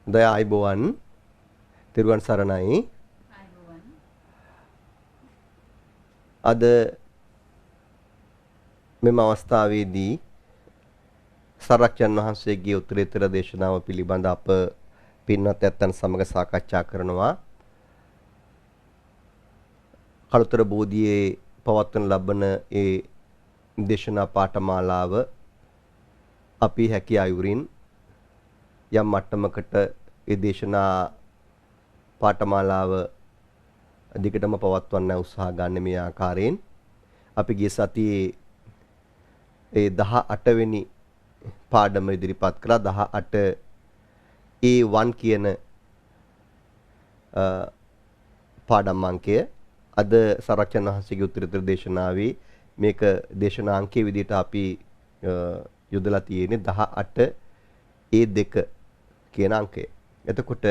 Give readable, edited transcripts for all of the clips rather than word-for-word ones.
දයා අයිබෝවන් තිරුවන් සරණයි. අද මෙම අවස්ථාවේදී සරච්චන් වහන්සේගේ උත්තරීතර දේශනාව පිළිබඳ අප පින්වත් ඇත්තන් සමග සාකච්ඡා කරනවා. කළුතර බෝධියේ පවත්වන ලබන ඒ දේශනා පාඨමාලාව අපි හැකි අයුරින් යම් මට්ටමකට ඒ දේශනා පාඨමාලාව දිගටම පවත්වන්න උත්සාහ ගන්න මේ ආකාරයෙන් අපි ගිය සතියේ ඒ 18 වෙනි පාඩම ඉදිරිපත් කළා. 18 A1 කියන පාඩම් අංකය අද සරච්චන් වහන්සේගේ උත්තරීතර දේශනාවේ මේක දේශනා අංකයේ විදිහට අපි යොදලා තියෙන්නේ 18 A2 කියන අංකය. එතකොට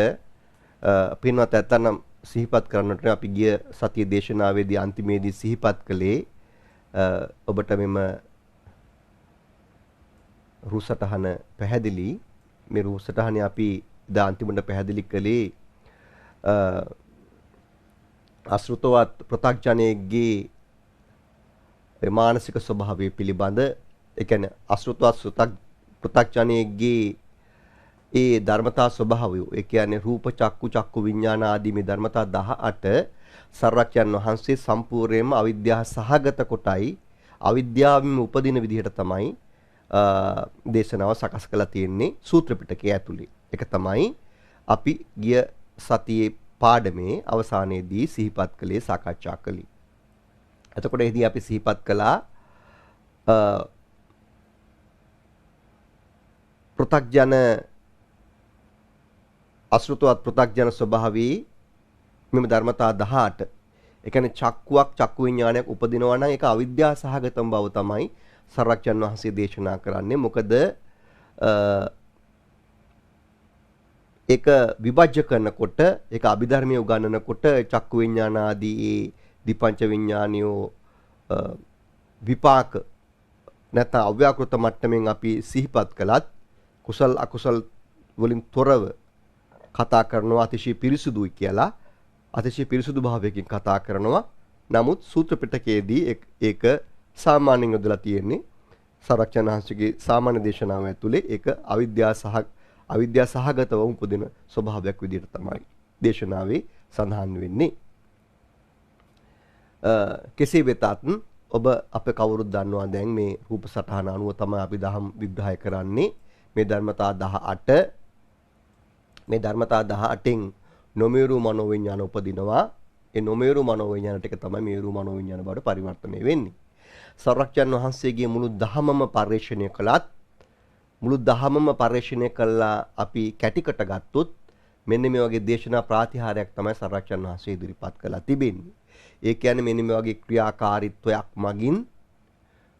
පින්වත් ඇත්තනම් සිහිපත් කරන්නට අපි ගිය සතියේ දේශනාවේදී අන්තිමේදී සිහිපත් කළේ ඔබට මෙම රුසටහන පැහැදිලි. මේ රුසටහනේ අපි දා අන්තිමට පැහැදිලි කළේ අසෘතවත් ප්‍රත්‍යඥයෙක්ගේ මානසික ස්වභාවය පිළිබඳ. ඒ කියන්නේ අසෘතවත් ප්‍රත්‍යඥයෙක්ගේ ඒ ධර්මතා ස්වභාවය, ඒ කියන්නේ රූප චක්කු විඥාන ආදී මේ ධර්මතා 18 සර්වඥයන් වහන්සේ සම්පූර්ණයෙන්ම අවිද්‍යාව සහගත කොටයි අවිද්‍යාවෙන් උපදින විදිහට තමයි දේශනාව සකස් කරලා තියෙන්නේ සූත්‍ර පිටකයේ ඇතුලේ. ඒක තමයි අපි ගිය සතියේ පාඩමේ අවසානයේදී සිහිපත් කළේ, සාකච්ඡා කළේ. එතකොට එහිදී අපි සිහිපත් කළා පෘථග්ජන අසෘතවත් පෘථග්ජන ස්වභාවී මෙම ධර්මතා 18. ඒ කියන්නේ චක්කු විඥානයක් උපදිනවා නම් ඒක අවිද්‍යාව සහගතම බව තමයි සරච්චන් වහන්සේ දේශනා කරන්නේ. මොකද ඒක විභජ්‍ය කරනකොට, ඒක අභිධර්මයේ උගන්වනකොට චක්කු විඥාන ආදී දීපංච විඥානියෝ විපාක නැත්නම් අව්‍යාකෘත මට්ටමින් අපි සිහිපත් කළත් කුසල් අකුසල් වලින් තොරව කතා කරනවා, අතිශය පිරිසුදුයි කියලා අතිශය පිරිසුදු භාවයකින් කතා කරනවා. නමුත් සූත්‍ර පිටකයේදී ඒක සාමාන්‍යයෙන් යොදලා තියෙන්නේ සරච්චන් වහන්සේගේ සාමාන්‍ය දේශනාව ඇතුලේ ඒක අවිද්‍යාව සහගතව උපදින ස්වභාවයක් විදිහට තමයි දේශනාවේ සඳහන් වෙන්නේ. කෙසේ වෙතත් ඔබ අපේ කවුරුත් දන්නවා දැන් මේ රූප සටහන අනුව තමයි අපි දහම් විග්‍රහය කරන්නේ. මේ ධර්මතා 18 මේ ධර්මතා 18න් නොමේරු මනෝවිඤ්ඤාණ උපදිනවා. ඒ නොමේරු මනෝවිඤ්ඤාණ ටික තමයි මේරු මනෝවිඤ්ඤාණ බවට පරිවර්තනය වෙන්නේ. සරච්චන් වහන්සේගේ මුළු දහමම පරිශ්‍රණය කළත්, මුළු දහමම පරිශ්‍රණය කළා අපි කැටිකට ගත්තොත් මෙන්න මේ වගේ දේශනා ප්‍රාතිහාරයක් තමයි සරච්චන් වහන්සේ ඉදිරිපත් කළා තිබෙන්නේ. ඒ කියන්නේ මෙන්න මේ වගේ ක්‍රියාකාරීත්වයක් මගින්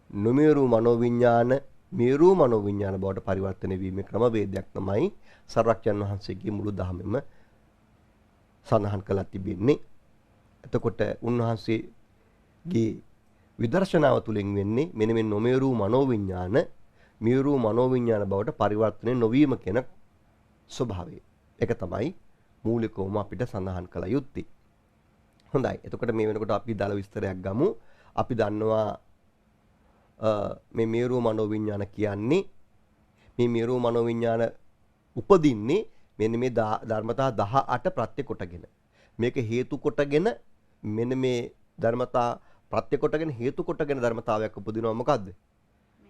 නොමේරු මනෝවිඤ්ඤාණ මේරු මනෝවිඤ්ඤාණ බවට පරිවර්තනය වීමේ ක්‍රමවේදයක් තමයි සරච්චන් වහන්සේගේ මුළු දහමෙම සඳහන් කළා තිබෙන්නේ. එතකොට උන්වහන්සේගේ විදර්ශනාව තුළින් වෙන්නේ මෙන්න මේ නොමේරු මනෝවිඤ්ඤාණ මේරු මනෝවිඤ්ඤාණ බවට පරිවර්තනය නොවීම කියන ස්වභාවය. ඒක තමයි මූලිකවම අපිට සඳහන් කළ යුත්තේ. හොඳයි. එතකොට මේ වෙනකොට අපි දාලා විස්තරයක් ගමු. අපි දන්නවා මේ මේරු මනෝවිඤ්ඤාණ කියන්නේ මේ මේරු මනෝවිඤ්ඤාණ උපදින්නේ මෙන්න මේ ධර්මතා 18 ප්‍රත්‍ය කොටගෙන. මේක හේතු කොටගෙන මෙන්න මේ ධර්මතා ප්‍රත්‍ය කොටගෙන හේතු කොටගෙන ධර්මතාවයක් උපදිනවා. මොකද්ද?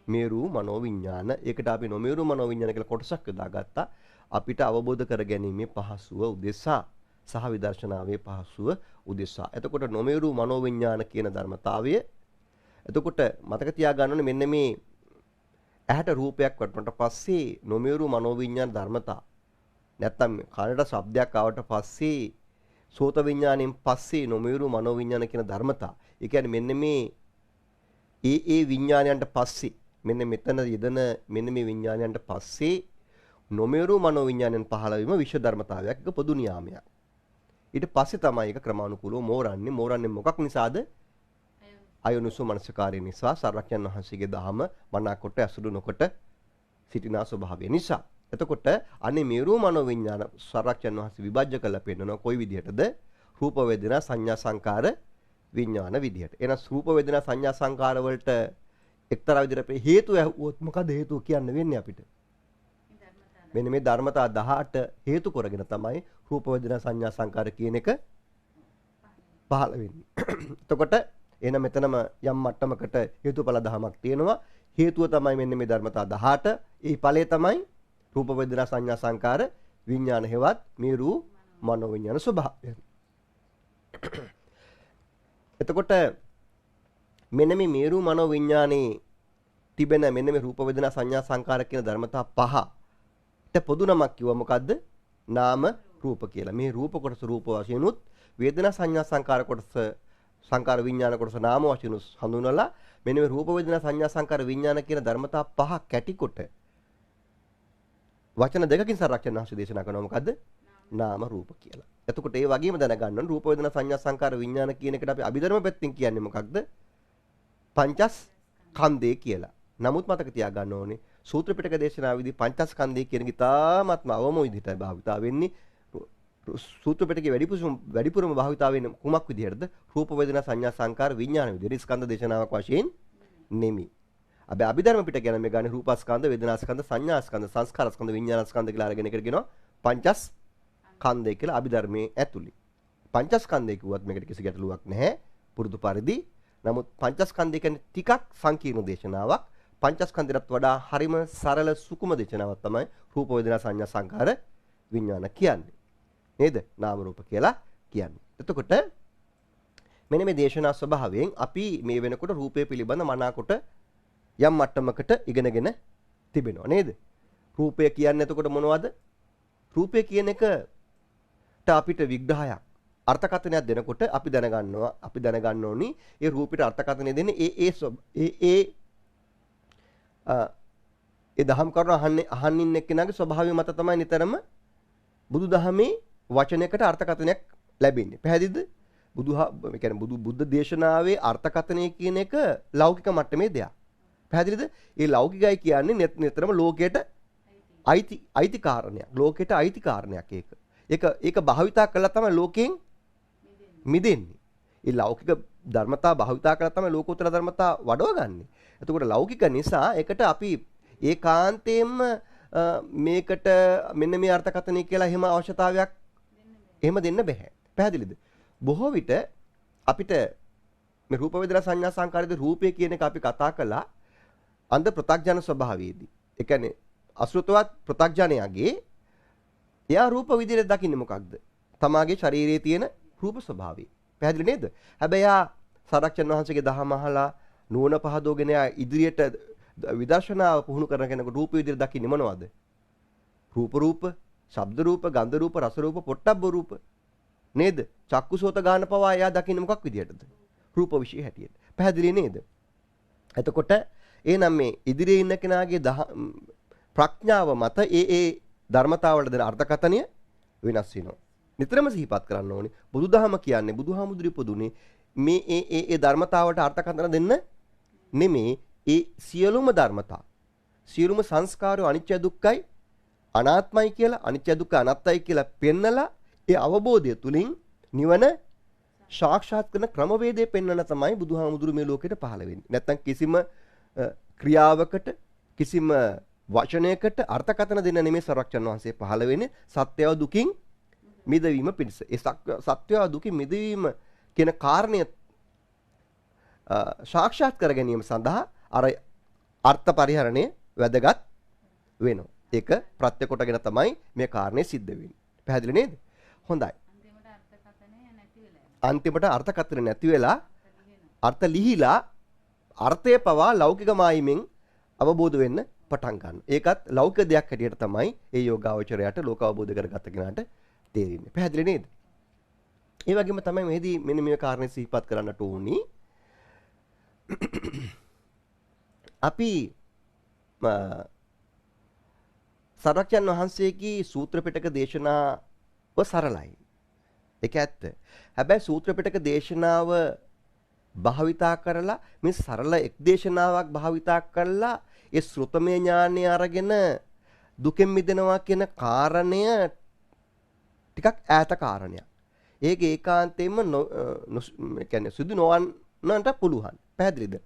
මේරු මනෝවිඤ්ඤාණ. ඒකට අපි නොමේරු මනෝවිඤ්ඤාණ කියලා කොටසක් යොදාගත්තා. අපිට අවබෝධ කරගැනීමේ පහසුව උදෙසා සහ විදර්ශනාවේ පහසුව උදෙසා. එතකොට නොමේරු මනෝවිඤ්ඤාණ කියන ධර්මතාවය එතකොට මතක තියාගන්න ඕනේ මෙන්න මේ ඇහැට රූපයක් වටනට පස්සේ නොමේරු මනෝවිඤ්ඤාණ ධර්මතා නැත්තම් කනට ශබ්දයක් ආවට පස්සේ සෝත විඥාණයෙන් පස්සේ නොමේරු මනෝවිඤ්ඤාණ කියන ධර්මතා. ඒ කියන්නේ මෙන්න මේ ඒ විඥානයන්ට පස්සේ මෙන්න මෙතන යෙදෙන මෙන්න මේ විඥානයන්ට පස්සේ නොමේරු මනෝවිඤ්ඤාණයෙන් පහළ වීම විශ්ව ධර්මතාවයක්, එක පොදු නියාමයක්. ඊට පස්සේ තමයි ඒක ක්‍රමානුකූලව මෝරන්නේ මොකක් නිසාද? අයෝනිසෝ මනසකාරය නිසා, සර්වඥන් වහන්සේගේ දහම මනාකොට ඇසුරු නොකොට සිටිනා ස්වභාවය නිසා. එතකොට අනේ මේරු මනෝ විඥාන සරක්ෂණ වහන්සේ විභජ්‍ය කළා පෙන්නනවා කොයි විදිහටද? රූප වේදනා සංඥා සංකාර විඥාන විදිහට. එහෙනම් රූප වේදනා සංඥා සංකාර වලට එක්තරා විදිහට අපේ හේතු ඇහුවොත් මොකද හේතුව කියන්න වෙන්නේ අපිට? මෙන්න මේ ධර්මතා 18 හේතු කරගෙන තමයි රූප වේදනා සංඥා සංකාර කියන එක පහළ වෙන්නේ. එතකොට එහෙනම් මෙතනම යම් මට්ටමකට හේතුඵල ධමයක් තියෙනවා. හේතුව තමයි මෙන්න මේ ධර්මතා 18. ඒ ඵලය තමයි රූප වේදනා සංඥා සංකාර විඥාන හේවත් මේ රූ මනෝ විඥාන ස්වභාවය. එතකොට මෙන්න මේ මේරු මනෝ විඥානේ තිබෙන මෙන්න මේ රූප වේදනා සංඥා සංකාර කියන ධර්මතා පහට පොදු නමක් කිව්වා මොකද්ද? නාම රූප කියලා. මේ රූප කොටස රූප වශයෙන් උත් වේදනා සංඥා සංකාර කොටස සංකාර විඥාන කොටස නාම වශයෙන් හඳුන්වලා මෙන්න මේ රූප වේදනා සංඥා සංකාර විඥාන කියන ධර්මතා පහ කැටි කොට වචන දෙකකින් සරක්ෂණ වහන්සේ දේශනා කරනවා මොකද්ද? නාම රූප කියලා. එතකොට ඒ වගේම දැනගන්න ඕන රූප වේදනා සංඥා සංකාර විඥාන කියන එකට අපි අභිධර්ම පැත්තෙන් කියන්නේ මොකක්ද? පංචස්කන්ධය කියලා. නමුත් මතක තියාගන්න ඕනේ සූත්‍ර පිටක දේශනාවේදී පංචස්කන්ධය කියන එක ඉතාමත්ම අවම විදිහට භාවිතා වෙන්නේ. සූත්‍ර පිටකේ වැඩිපුරම භාවිතා වෙන්නේ කුමක් විදිහටද? රූප වේදනා සංඥා සංකාර විඥාන විදිහට. ස්කන්ධ දේශනාවක් වශයෙන් නෙමෙයි. අපි අභිධර්ම පිටක ගැන මේ ගන්නේ රූපස්කන්ධ, වේදනාස්කන්ධ, සංඥාස්කන්ධ, සංස්කාරස්කන්ධ, විඥානස්කන්ධ කියලා අරගෙන එකට කියනවා පංචස්කන්ධය කියලා අභිධර්මයේ ඇතුළේ. පංචස්කන්ධය කිව්වත් මේකට කිසි ගැටලුවක් නැහැ. පුරුදු පරිදි. නමුත් පංචස්කන්ධය කියන්නේ ටිකක් සංකීර්ණ දේශනාවක්. පංචස්කන්ධයටත් වඩා හරිම සරල සුකුම දේශනාවක් තමයි රූප වේදනා සංඥා සංකාර විඥාන කියන්නේ. නේද? නාම රූප කියලා කියන්නේ. එතකොට මෙන්න මේ දේශනා ස්වභාවයෙන් අපි මේ වෙනකොට රූපය පිළිබඳ මනාකොට යම් මට්ටමකට ඉගෙනගෙන තිබෙනවා නේද? රූපය කියන්නේ එතකොට මොනවද? රූපය කියන එකට අපිට විග්‍රහයක් අර්ථකථනයක් දෙනකොට අපි දැනගන්න ඕනි ඒ රූපෙට අර්ථකථනය දෙන්නේ ඒ දහම් කරුණ අහන්න එක්කෙනාගේ ස්වභාවය මත තමයි නිතරම බුදුදහමේ වචනයකට අර්ථකථනයක් ලැබෙන්නේ. පැහැදිලිද? බුද්ධ දේශනාවේ අර්ථකථනය කියන එක ලෞකික මට්ටමේ දෙයක්. පැහැදිලිද? ඒ ලෞකිකයි කියන්නේ නිතරම ලෝකයට අයිති කාරණයක්. ලෝකයට අයිති කාරණයක් ඒක. ඒක භාවිතා කළා තමයි ලෝකයෙන් මිදෙන්නේ. ඒ ලෞකික ධර්මතා භාවිතා කළා තමයි ලෝකෝත්තර ධර්මතා වඩවගන්නේ. එතකොට ලෞකික නිසා ඒකට අපි ඒකාන්තයෙන්ම මේකට මෙන්න මේ අර්ථකථනය කියලා එහෙම අවශ්‍යතාවයක් එහෙම දෙන්න බෑ. පැහැදිලිද? බොහෝ විට අපිට මේ රූප වේදනා සංඥා සංකාරයේ රූපය කියන එක අපි කතා කළා අන්ධ ප්‍රත්‍යඥ ස්වභාවයේදී. ඒ කියන්නේ අසෘතවත් ප්‍රත්‍යඥයාගේ එයා රූප විදිහට දකින්නේ මොකක්ද? තමාගේ ශරීරයේ තියෙන රූප ස්වභාවය. පැහැදිලි නේද? හැබැයි යා සරක්ෂණ වහන්සේගේ දහම අහලා නුවණ පහදවගෙන ඉදිරියට විදර්ශනාව පුහුණු කරන කෙනෙකුට රූප විදිහට දකින්නේ මොනවද? රූප, ශබ්ද රූප, ගන්ධ රූප, රස රූප, පොට්ටබ්බ රූප. නේද? චක්කුසෝත ගාන පවා එයා දකින්නේ මොකක් විදිහටද? රූප විශ්ය හැටියට. පැහැදිලි නේද? එතකොට එහෙනම් මේ ඉදිරියේ ඉන්න කෙනාගේ ප්‍රඥාව මත ඒ ධර්මතාවවල දෙන අර්ථකථනය වෙනස් වෙනවා. නිතරම සිහිපත් කරන්න ඕනේ. බුදුදහම කියන්නේ බුදුහාමුදුරු ඉපදුනේ මේ ඒ ධර්මතාවට අර්ථකථන දෙන්න නෙමේ. ඒ සියලුම ධර්මතා සියලුම සංස්කාරෝ අනිත්‍ය දුක්ඛයි අනාත්මයි කියලා අනිත්‍ය දුක්ඛ අනාත්තයි කියලා පෙන්නලා ඒ අවබෝධය තුලින් නිවන සාක්ෂාත් කරන ක්‍රමවේදය පෙන්වන තමයි බුදුහාමුදුරු මේ ලෝකෙට පහළ වෙන්නේ. නැත්තම් කිසිම ක්‍රියාවකට කිසිම වචනයකට අර්ථකථන දෙන්න නෙමෙයි සරක්ෂණ වහන්සේ පහළ වෙන්නේ. සත්‍යව දුකින් මිදවීම පිණිස. ඒ සත්‍යව දුකින් මිදවීම කියන කාරණය සාක්ෂාත් කර ගැනීම සඳහා අර අර්ථ පරිහරණය වැදගත් වෙනවා. ඒක ප්‍රත්‍ය කොටගෙන තමයි මේ කාරණේ සිද්ධ වෙන්නේ. පැහැදිලි නේද? හොඳයි. අන්තිමට අර්ථකථන නැති වෙලා අර්ථ ලිහිලා අර්ථය පවා ලෞකික මායිමෙන් අවබෝධ වෙන්න පටන් ගන්නවා. ඒකත් ලෞකික දෙයක් හැටියට තමයි ඒ යෝගාවචරයට ලෝක අවබෝධ කරගත්ත කෙනාට තේරෙන්නේ. පැහැදිලි නේද? ඒ වගේම තමයි මෙහිදී මෙන්න මේ කාරණේ සිහිපත් කරන්නට ඕනි. අපි සරක්ෂණ වහන්සේගේ සූත්‍ර පිටක දේශනාව සරලයි. ඒක ඇත්ත. හැබැයි සූත්‍ර පිටක දේශනාව භාවිතා කරලා මේ සරල එක් දේශනාවක් භාවිතා කරලා ඒ ශ්‍රුතමය ඥානය අරගෙන දුකෙන් මිදෙනවා කියන කාරණය ටිකක් ඈත කාරණයක්. ඒක ඒකාන්තයෙන්ම කියන්නේ සුදු නොවන්නට පුළුවන්. පැහැදිලිද?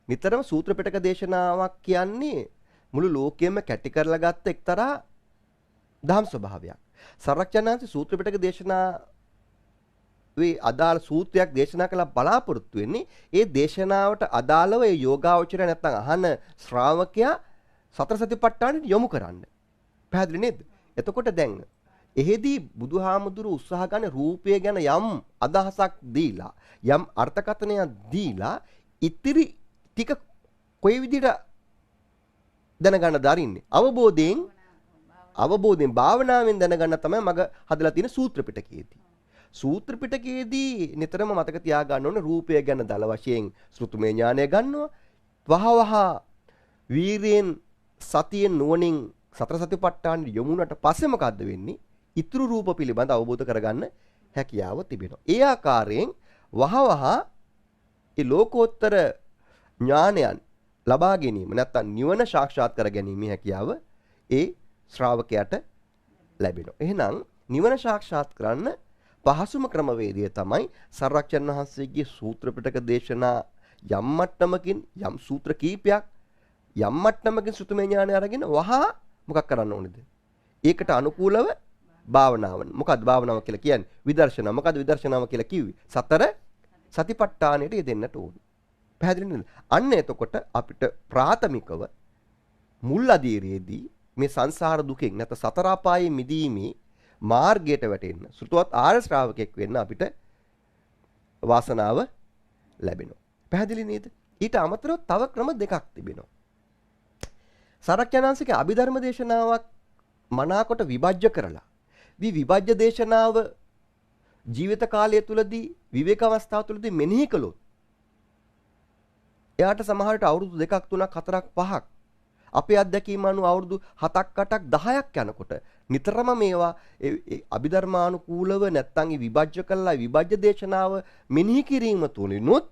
නිතරම සූත්‍ර පිටක දේශනාවක් කියන්නේ මුළු ලෝකෙම කැටි කරලා ගත්ත එක්තරා දහම් ස්වභාවයක්. සර්වඥාන්සේ සූත්‍ර පිටක දේශනාවේ අදාළ සූත්‍රයක් දේශනා කළ බලාපොරොත්තු වෙන්නේ ඒ දේශනාවට අදාළව ඒ යෝගාවචරය නැත්නම් අහන ශ්‍රාවකයා සතර සතිපට්ඨානෙට යොමු කරන්න. පැහැදිලි නේද? එතකොට දැන් එහෙදී බුදුහාමුදුරු උත්සාහ ගන්න රූපය ගැන යම් අදහසක් දීලා යම් අර්ථකථනයක් දීලා ඉතිරි ටික කොයි විදිහට දැනගන්න දරින්නේ අවබෝධයෙන් භාවනාවෙන් දැනගන්න තමයි මග හදලා තියෙන සූත්‍ර පිටකයේදී. සූත්‍ර පිටකයේදී නිතරම මතක තියාගන්න ඕනේ රූපය ගැන දල වශයෙන් ශ්‍රුතුමේ ඥානය ගන්නවා. වහවහ වීරියෙන් සතියෙන් නුවණින් සතර සතිපට්ඨාන යොමුනට පස්සේ මොකද්ද වෙන්නේ? ඉතුරු රූප පිළිබඳ අවබෝධ කරගන්න හැකියාව තිබෙනවා. ඒ ආකාරයෙන් වහවහ ඒ ලෝකෝත්තර ඥානයන් ලබා ගැනීම නැත්නම් නිවන සාක්ෂාත් කර ගැනීම හැකියාව ඒ ශ්‍රාවකයාට ලැබෙනවා. එහෙනම් නිවන සාක්ෂාත් කරන්න පහසුම ක්‍රමවේදය තමයි සර්වඥ වහන්සේගේ සූත්‍ර පිටක දේශනා යම් මට්ටමකින් යම් සූත්‍ර කීපයක් යම් මට්ටමකින් සුතමේ ඥානය අරගෙන වහා මොකක් කරන්න ඕනේද? ඒකට අනුකූලව භාවනාව. මොකක්ද භාවනාව කියලා කියන්නේ? විදර්ශනා. මොකක්ද විදර්ශනාව කියලා කිව්වේ? සතර සතිපට්ඨානෙට යෙදෙන්නට ඕනේ. පැහැදිලි නේද? අන්න එතකොට අපිට ප්‍රාථමිකව මුල් අධීරයේදී මේ සංසාර දුකෙන් නැත්නම් සතර අපායේ මිදීමේ මාර්ගයට වැටෙන්න සෘතවත් ආර්ය ශ්‍රාවකෙක් වෙන්න අපිට වාසනාව ලැබෙනවා. පැහැදිලි නේද? ඊට අමතරව තව ක්‍රම දෙකක් තිබෙනවා. සරච්චනාංශික අභිධර්ම දේශනාවක් මනාකොට විභජ්‍ය කරලා විභජ්‍ය දේශනාව ජීවිත කාලය තුලදී විවේක අවස්ථාව තුලදී මෙනෙහි කළොත් එයාට සමහරට අවුරුදු 2ක් 3ක් 4ක් 5ක් අපේ අත්දැකීම අනුව අවුරුදු 7ක් 8ක් 10ක් යනකොට නිතරම මේවා අභිධර්මානුකූලව නැත්තම් විභජ්‍ය කළා විභජ්‍ය දේශනාව මෙනෙහි කිරීම තුලිනුත්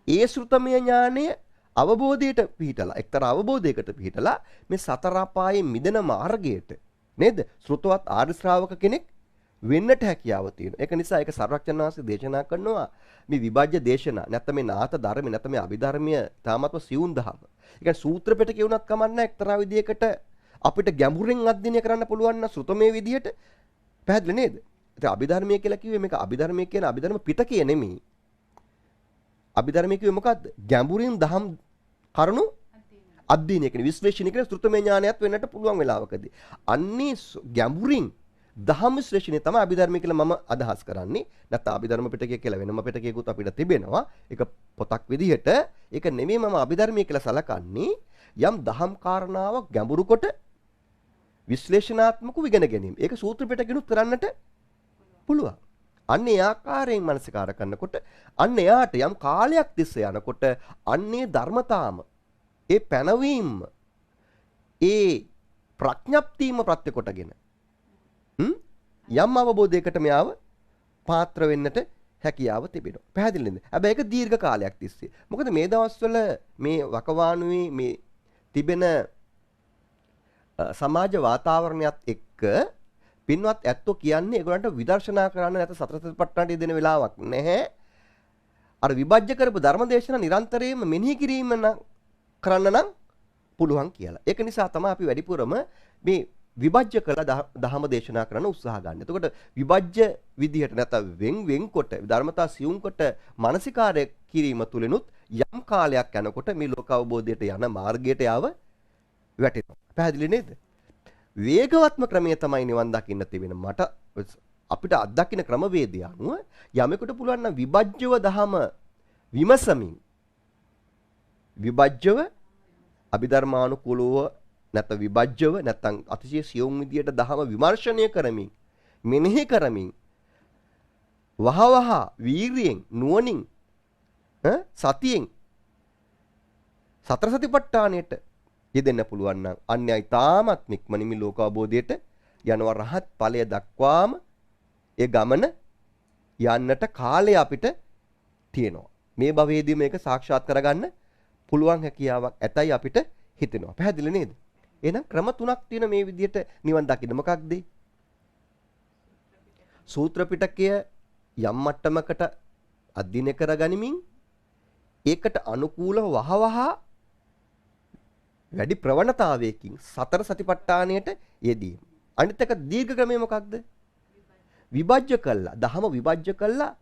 ඒ ශ්‍රුතමය ඥානය අවබෝධයට පිහිටලා එක්තරා අවබෝධයකට පිහිටලා මේ සතර අපායේ මිදෙන මාර්ගයට නේද ශ්‍රුතවත් ආර්ය ශ්‍රාවක කෙනෙක් වෙන්නට හැකියාව තියෙනවා. ඒක නිසා ඒක සර්වඥාන් වහන්සේ දේශනා කරනවා මේ විභජ්‍ය දේශනා නැත්නම් මේ නාත ධර්ම නැත්නම් මේ අභිධර්මීය තාමත්ව සියුම් දහම. ඒ කියන්නේ සූත්‍ර පිටකේ වුණත් කමන්නේ එක්තරා විදියකට අපිට ගැඹුරින් අධ්‍යයනය කරන්න පුළුවන් නම් ශ්‍රුතමේ විදියට පැහැදිලි නේද? ඉතින් අභිධර්මීය කියලා කිව්වේ මේක අභිධර්මීය කියන අභිධර්ම පිටකය නෙමෙයි. අභිධර්මීය කිව්වේ මොකද්ද? ගැඹුරින් දහම් කරුණු අධ්‍යයනය කියන විශ්ලේෂණය කියන ශ්‍රුතමේ ඥානයත් වෙන්නට පුළුවන් වෙලාවකදී. අන්නේ ගැඹුරින් දහම් විශ්ලේෂණය තමයි අභිධර්මීය කියලා මම අදහස් කරන්නේ. නැත්නම් අභිධර්ම පිටකය කියලා වෙනම පිටකයකුත් අපිට තිබෙනවා. ඒක පොතක් විදිහට. ඒක නෙමෙයි මම අභිධර්මීය කියලා සලකන්නේ යම් දහම් කාරණාවක් ගැඹුරු කොට විශ්ලේෂණාත්මකව ඉගෙන ගැනීම. ඒක සූත්‍ර පිටකෙනුත් කරන්නට පුළුවන්. අන්න ඒ ආකාරයෙන් මනසිකාර කරනකොට අන්න එයාට යම් කාලයක් තිස්සේ යනකොට අන්නේ ධර්මතාවම ඒ පැනවීම ඒ ප්‍රඥප්තියම ප්‍රත්‍ය කොටගෙන යම් අවබෝධයකට මෙයාව පාත්‍ර වෙන්නට හැකියාව තිබෙනවා. පැහැදිලි නේද? හැබැයි ඒක දීර්ඝ කාලයක් තිස්සේ. මොකද මේ දවස්වල මේ වකවානුවේ මේ තිබෙන සමාජ වාතාවරණයත් එක්ක පින්වත් ඇත්තෝ කියන්නේ ඒගොල්ලන්ට විදර්ශනා කරන්න නැත්නම් සතර සතිපට්ඨානට දෙන වෙලාවක් නැහැ. අර විභජ්‍ය කරපු ධර්මදේශන නිරන්තරයෙන්ම මෙනෙහි කිරීම කරන්න නම් පුළුවන් කියලා. ඒක නිසා තමයි අපි වැඩිපුරම මේ විභජ්‍ය කළ දහම දේශනා කරන්න උත්සාහ ගන්න. එතකොට විභජ්‍ය විදිහට නැත්නම් වෙන් කොට ධර්මතා සියුම් කොට මානසිකාරය කිරීම තුලිනුත් යම් කාලයක් යනකොට මේ ලෝක අවබෝධයට යන මාර්ගයට යව වැටෙනවා. පැහැදිලි නේද? වේගවත්ම ක්‍රමය තමයි නිවන් දකින්න තිබෙන මට අපිට අත්දකින්න ක්‍රමවේදය අනුව යමෙකුට පුළුවන් නම් විභජ්‍යව දහම විමසමින් විභජ්‍යව අභිධර්මානුකූලව නැත්නම් විභජ්‍යව නැත්නම් අතිශය සියුම් විදියට දහම විමර්ශනය කරමින් මෙනෙහි කරමින් වහවහ වීරියෙන් නුවණින් සතියෙන් සතර සතිපට්ඨානෙට යෙදෙන්න පුළුවන් නම් අන්‍යයි තාමත් නික්මනිමි ලෝක අවබෝධයට යනවා රහත් ඵලය දක්වාම ඒ ගමන යන්නට කාලය අපිට තියෙනවා. මේ භවයේදී මේක සාක්ෂාත් කරගන්න පුළුවන් හැකියාවක් ඇතයි අපිට හිතෙනවා. පැහැදිලි නේද? එහෙනම් ක්‍රම තුනක් තියෙන මේ විදිහට නිවන් දකින්න. මොකක්ද? සූත්‍ර පිටකය යම් මට්ටමකට අධ්‍යයනය කරගනිමින් ඒකට අනුකූලව වහවහ වැඩි ප්‍රවණතාවයකින් සතර සතිපට්ඨානයට යෙදීම. අනිත් එක දීර්ඝ ක්‍රමය මොකක්ද? විභජ්‍ය කළා. දහම විභජ්‍ය කළා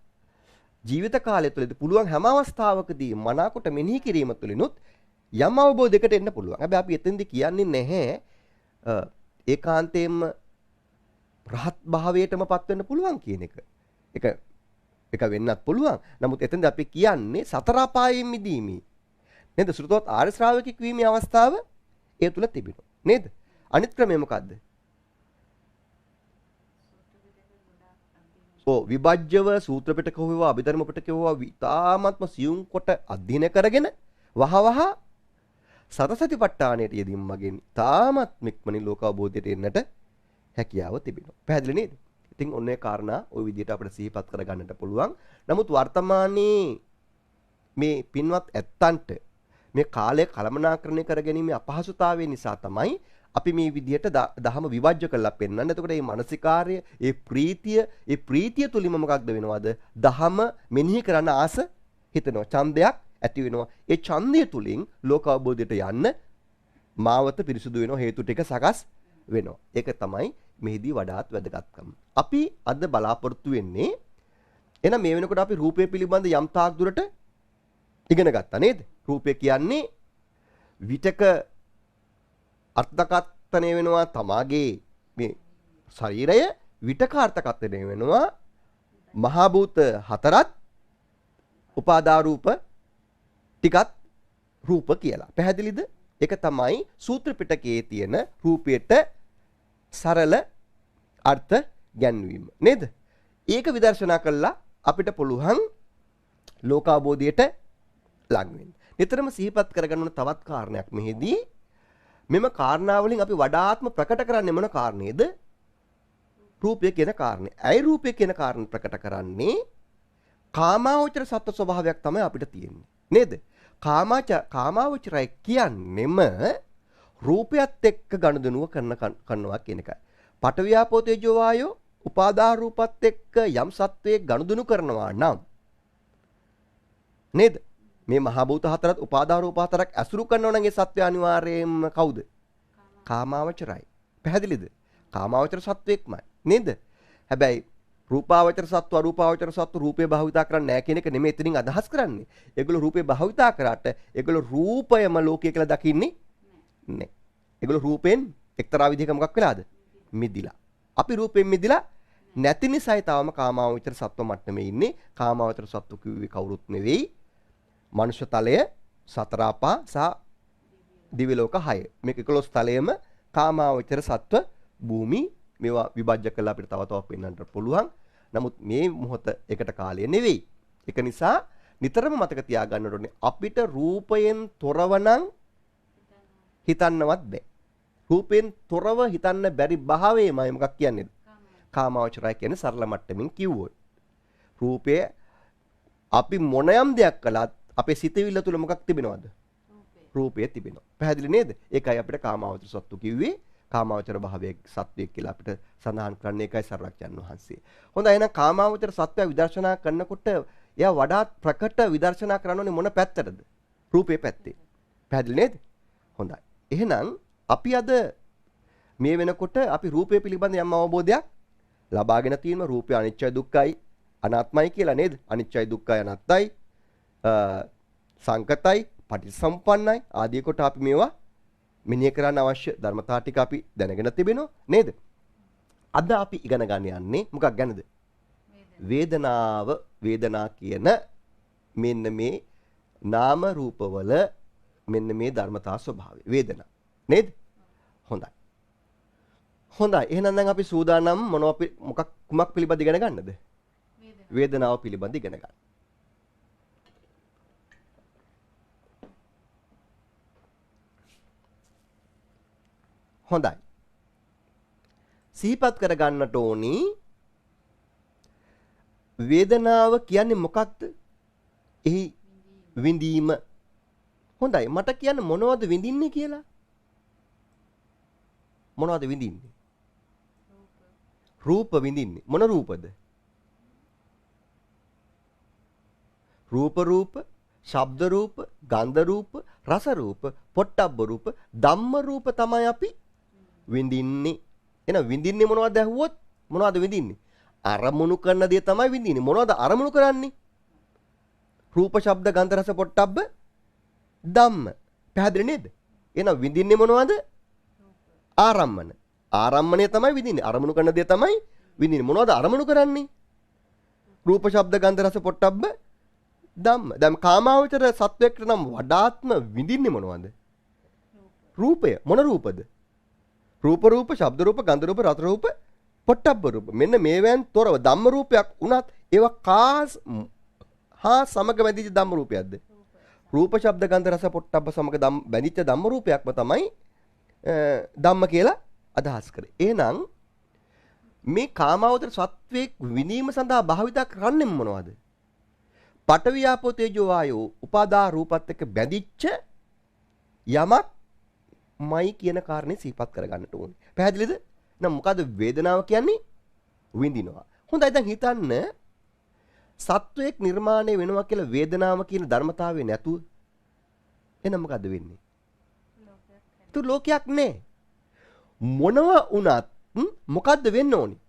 ජීවිත කාලය තුළදී පුළුවන් හැම අවස්ථාවකදී මනාකොට මෙනෙහි කිරීම තුළිනුත් යම් අවබෝධයකට එන්න පුළුවන්. හැබැයි අපි එතෙන්දී කියන්නේ නැහැ ඒකාන්තයෙන්ම රහත් භාවයටමපත් වෙන්න පුළුවන් කියන එක. ඒක වෙන්නත් පුළුවන්. නමුත් එතෙන්දී අපි කියන්නේ සතර අපායෙන් මිදීමේ නේද? සෘතවත් ආර්ය ශ්‍රාවකෙක් වීමේ අවස්ථාව ඒ තුල තිබෙනවා. නේද? අනිත් ක්‍රමය මොකද්ද? විභජ්‍යව සූත්‍ර පිටක හොයවා අභිධර්ම පිටක හොයවා විතාමත්ම සියුම් කොට අධ්‍යයනය කරගෙන වහවහ සතසතිපට්ඨානයට යෙදීම මගින් තාමත් මෙක්මනින් ලෝක අවබෝධයට එන්නට හැකියාව තිබෙනවා. පැහැදිලි නේද? ඉතින් ඔන්න ඒ කාරණා ওই විදිහට අපිට සිහිපත් කරගන්නට පුළුවන්. නමුත් වර්තමානයේ මේ පින්වත් ඇත්තන්ට මේ කාලය කළමනාකරණය කර ගැනීම අපහසුතාවය නිසා තමයි අපි මේ විදිහට දහම විභජ්‍ය කරලා පෙන්වන්නේ. එතකොට මේ මානසිකාර්ය, ඒ ප්‍රීතිය තුලින්ම මොකක්ද වෙනවද? දහම මෙනෙහි කරන්න ආස හිතෙනවා. ඡන්දයක් ඇති වෙනවා. ඒ ඡන්දය තුලින් ලෝක අවබෝධයට යන්න මාවත පිරිසුදු වෙනවා. හේතු ටික සකස් වෙනවා. ඒක තමයි මෙහිදී වඩාත් වැදගත්කම. අපි අද බලාපොරොත්තු වෙන්නේ එහෙනම් මේ වෙනකොට අපි රූපය පිළිබඳ යම් තාක් දුරට ඉගෙන ගත්තා නේද? රූපය කියන්නේ විතක අර්ථකථනය වෙනවා තමාගේ මේ ශරීරය, විතක අර්ථකථනය වෙනවා මහා භූත හතරත් උපාදා රූප ටිකත් රූප කියලා. පැහැදිලිද? ඒක තමයි සූත්‍ර පිටකයේ තියෙන රූපයට සරල අර්ථ ගැන්වීම නේද? ඒක විදර්ශනා කළා අපිට පුළුවන් ලෝකාබෝධයට ලං වෙන්න. නිතරම සිහිපත් කරගන්න ඕන තවත් කාරණයක් මෙහිදී මෙම කාරණාවලින් අපි වඩාත්ම ප්‍රකට කරන්නේ මොන කාරණේද? රූපය කියන කාරණේ. ඇයි රූපය කියන කාරණේ ප්‍රකට කරන්නේ? කාමාවචර සත්ව ස්වභාවයක් තමයි අපිට තියෙන්නේ. නේද? කාමාවචරය කියන්නේම රූපයත් එක්ක ගනුදෙනුව කරනවා කියන එකයි. පඨවි ආපෝ තේජෝ වායෝ උපාදාන රූපත් එක්ක යම් සත්වයේ ගනුදෙනු කරනවා නම් නේද? මේ මහා භූත හතරත් උපාදාන රූප හතරක් ඇසුරු කරනවා නම් ඒ සත්වය අනිවාර්යයෙන්ම කවුද? කාමාවචරයි. පැහැදිලිද? කාමාවචර සත්වෙක්මයි නේද? හැබැයි රූපාවචර සත්ව අරූපාවචර සත්ව රූපේ භාවිතා කරන්නේ නැහැ කියන එක නෙමෙයි එතනින් අදහස් කරන්නේ. ඒගොල්ලෝ රූපේ භාවිතා කරාට ඒගොල්ලෝ රූපයම ලෝකය කියලා දකින්නේ නැහැ. ඒගොල්ලෝ රූපෙන් එක්තරා විදිහක මොකක් වෙලාද? මිදිලා. අපි රූපෙන් මිදිලා නැති නිසායි තාම කාමාවචර සත්ව මට්ටමේ ඉන්නේ. කාමාවචර සත්ව කිව්වේ කවුරුත් නෙවෙයි. මනුෂ්‍ය තලය, සතර අපා සහ දිව්‍ය ලෝක 6. මේක 11 තලයේම කාමාවචර සත්ව භූමි මේවා විභජ්‍ය කළා අපිට තව තවත් පෙන්වන්නට පුළුවන්. නමුත් මේ මොහොත එකට කාලය නෙවෙයි. ඒක නිසා නිතරම මතක තියාගන්න ඕනේ අපිට රූපයෙන් තොරව නම් හිතන්නවත් බෑ. රූපයෙන් තොරව හිතන්න බැරි භාවයමයි මොකක් කියන්නේද? කාමාවචරය කියන්නේ සරල මට්ටමින් කිව්වොත්. රූපය අපි මොනයම් දෙයක් කළත් අපේ සිතවිල්ල තුල මොකක් තිබෙනවද? රූපය තිබෙනවා. පැහැදිලි නේද? ඒකයි අපිට කාමාවචර සත්තු කිව්වේ. කාමාවචර භාවයේ සත්වයක් කියලා අපිට සඳහන් කරන්නේ ඒකයි සර්වඥයන් වහන්සේ. හොඳයි එහෙනම් කාමාවචර සත්වය විදර්ශනා කරනකොට එයා වඩාත් ප්‍රකට විදර්ශනා කරන්නේ මොන පැත්තටද? රූපේ පැත්තේ. පැහැදිලි නේද? හොඳයි. එහෙනම් අපි අද මේ වෙනකොට අපි රූපය පිළිබඳ යම් අවබෝධයක් ලබාගෙන තියෙනවා. රූපය අනිත්‍යයි දුක්ඛයි අනාත්මයි කියලා නේද? අනිත්‍යයි දුක්ඛයි අනාත්තයි සංකතයි පටිච්චසමුප්පන්නයි ආදී කොට අපි මේවා මෙනෙහි කරන්න අවශ්‍ය ධර්මතා ටික අපි දැනගෙන තිබෙනවා නේද? අද අපි ඉගෙන ගන්න යන්නේ මොකක් ගැනද? වේදනා කියන මෙන්න මේ නාම රූපවල මෙන්න මේ ධර්මතා ස්වභාවය වේදනා නේද? හොඳයි. එහෙනම් දැන් අපි සූදානම් කුමක් පිළිබඳ ඉගෙන ගන්නද? වේදනාව පිළිබඳ ඉගෙන ගන්න. හොඳයි. සිහිපත් කර ගන්නට ඕනි වේදනාව කියන්නේ මොකක්ද? එහි විඳීම. හොඳයි. මට කියන්න මොනවද විඳින්නේ කියලා? මොනවද විඳින්නේ? රූප විඳින්නේ. මොන රූපද? රූප, ශබ්ද රූප, ගන්ධ රූප, රස රූප, පොට්ටබ්බ රූප, ධම්ම රූප තමයි අපි විඳින්නේ. එහෙනම් විඳින්නේ මොනවද ඇහුවොත් මොනවද විඳින්නේ? අරමුණු කරන දේ තමයි විඳින්නේ. මොනවද අරමුණු කරන්නේ? රූප, ශබ්ද, ගන්ධ, රස, පොට්ටබ්බ, ධම්ම. පැහැදිලි නේද? එහෙනම් විඳින්නේ මොනවද? ආරම්මන. ආරම්මණය තමයි විඳින්නේ. අරමුණු කරන දේ තමයි විඳින්නේ. මොනවද අරමුණු කරන්නේ? රූප, ශබ්ද, ගන්ධ, රස, පොට්ටබ්බ, ධම්ම. දැන් කාමාවචර සත්වයකට නම් වඩාත්ම විඳින්නේ මොනවද? රූපය. මොන රූපද? රූප, ශබ්ද රූප, ගන්ධ රූප, රස රූප, පොට්ටබ්බ රූප. මෙන්න මේවෙන් තොරව ධම්ම රූපයක් උනත් ඒවා හා සමග බැඳිච්ච ධම්ම රූපයක්ද? රූප, ශබ්ද, ගන්ධ, රස, පොට්ටබ්බ සමග බැඳිච්ච ධම්ම රූපයක්ම තමයි ධම්ම කියලා අදහස් කරේ. එහෙනම් මේ කාමාවචර සත්වයේ විනීම සඳහා භාවිත කරන්නේ මොනවද? පඨවි ආපෝ තේජෝ වායෝ උපාදා රූපත් එක්ක බැඳිච්ච යමක් මයි කියන කාරණේ සිහිපත් කරගන්නට ඕනේ. පැහැදිලිද? නම් මොකද වේදනාව කියන්නේ? විඳිනවා. හොඳයි දැන් හිතන්න සත්වයක් නිර්මාණය වෙනවා කියලා වේදනාව කියන ධර්මතාවය නැතුව එහෙනම් මොකද වෙන්නේ? ලෝකයක් නෑ. මොනව වුණත් මොකද්ද වෙන්න ඕනේ?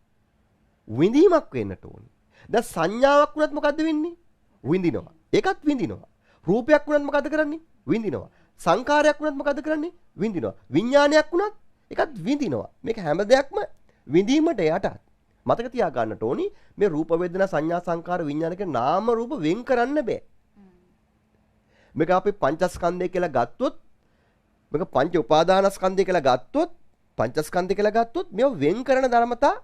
විඳීමක් වෙන්නට ඕනේ. දැන් සංඥාවක් වුණත් මොකද්ද වෙන්නේ? විඳිනවා. ඒකත් විඳිනවා. රූපයක් වුණත් මොකද කරන්නේ? විඳිනවා. සංකාරයක් වුණත් මොකද කරන්නේ? විඳිනවා. විඥානයක් වුණත් ඒකත් විඳිනවා. මේක හැම දෙයක්ම විඳීමට යටත්. මතක තියාගන්නට ඕනි මේ රූප වේදනා සංඥා සංකාර විඥාන කියන නාම රූප වෙන් කරන්න බෑ. මේක අපි පංචස්කන්ධය කියලා ගත්තොත් මේක පංච උපාදානස්කන්ධය කියලා ගත්තොත් පංචස්කන්ධය කියලා ගත්තොත් මේව වෙන් කරන ධර්මතා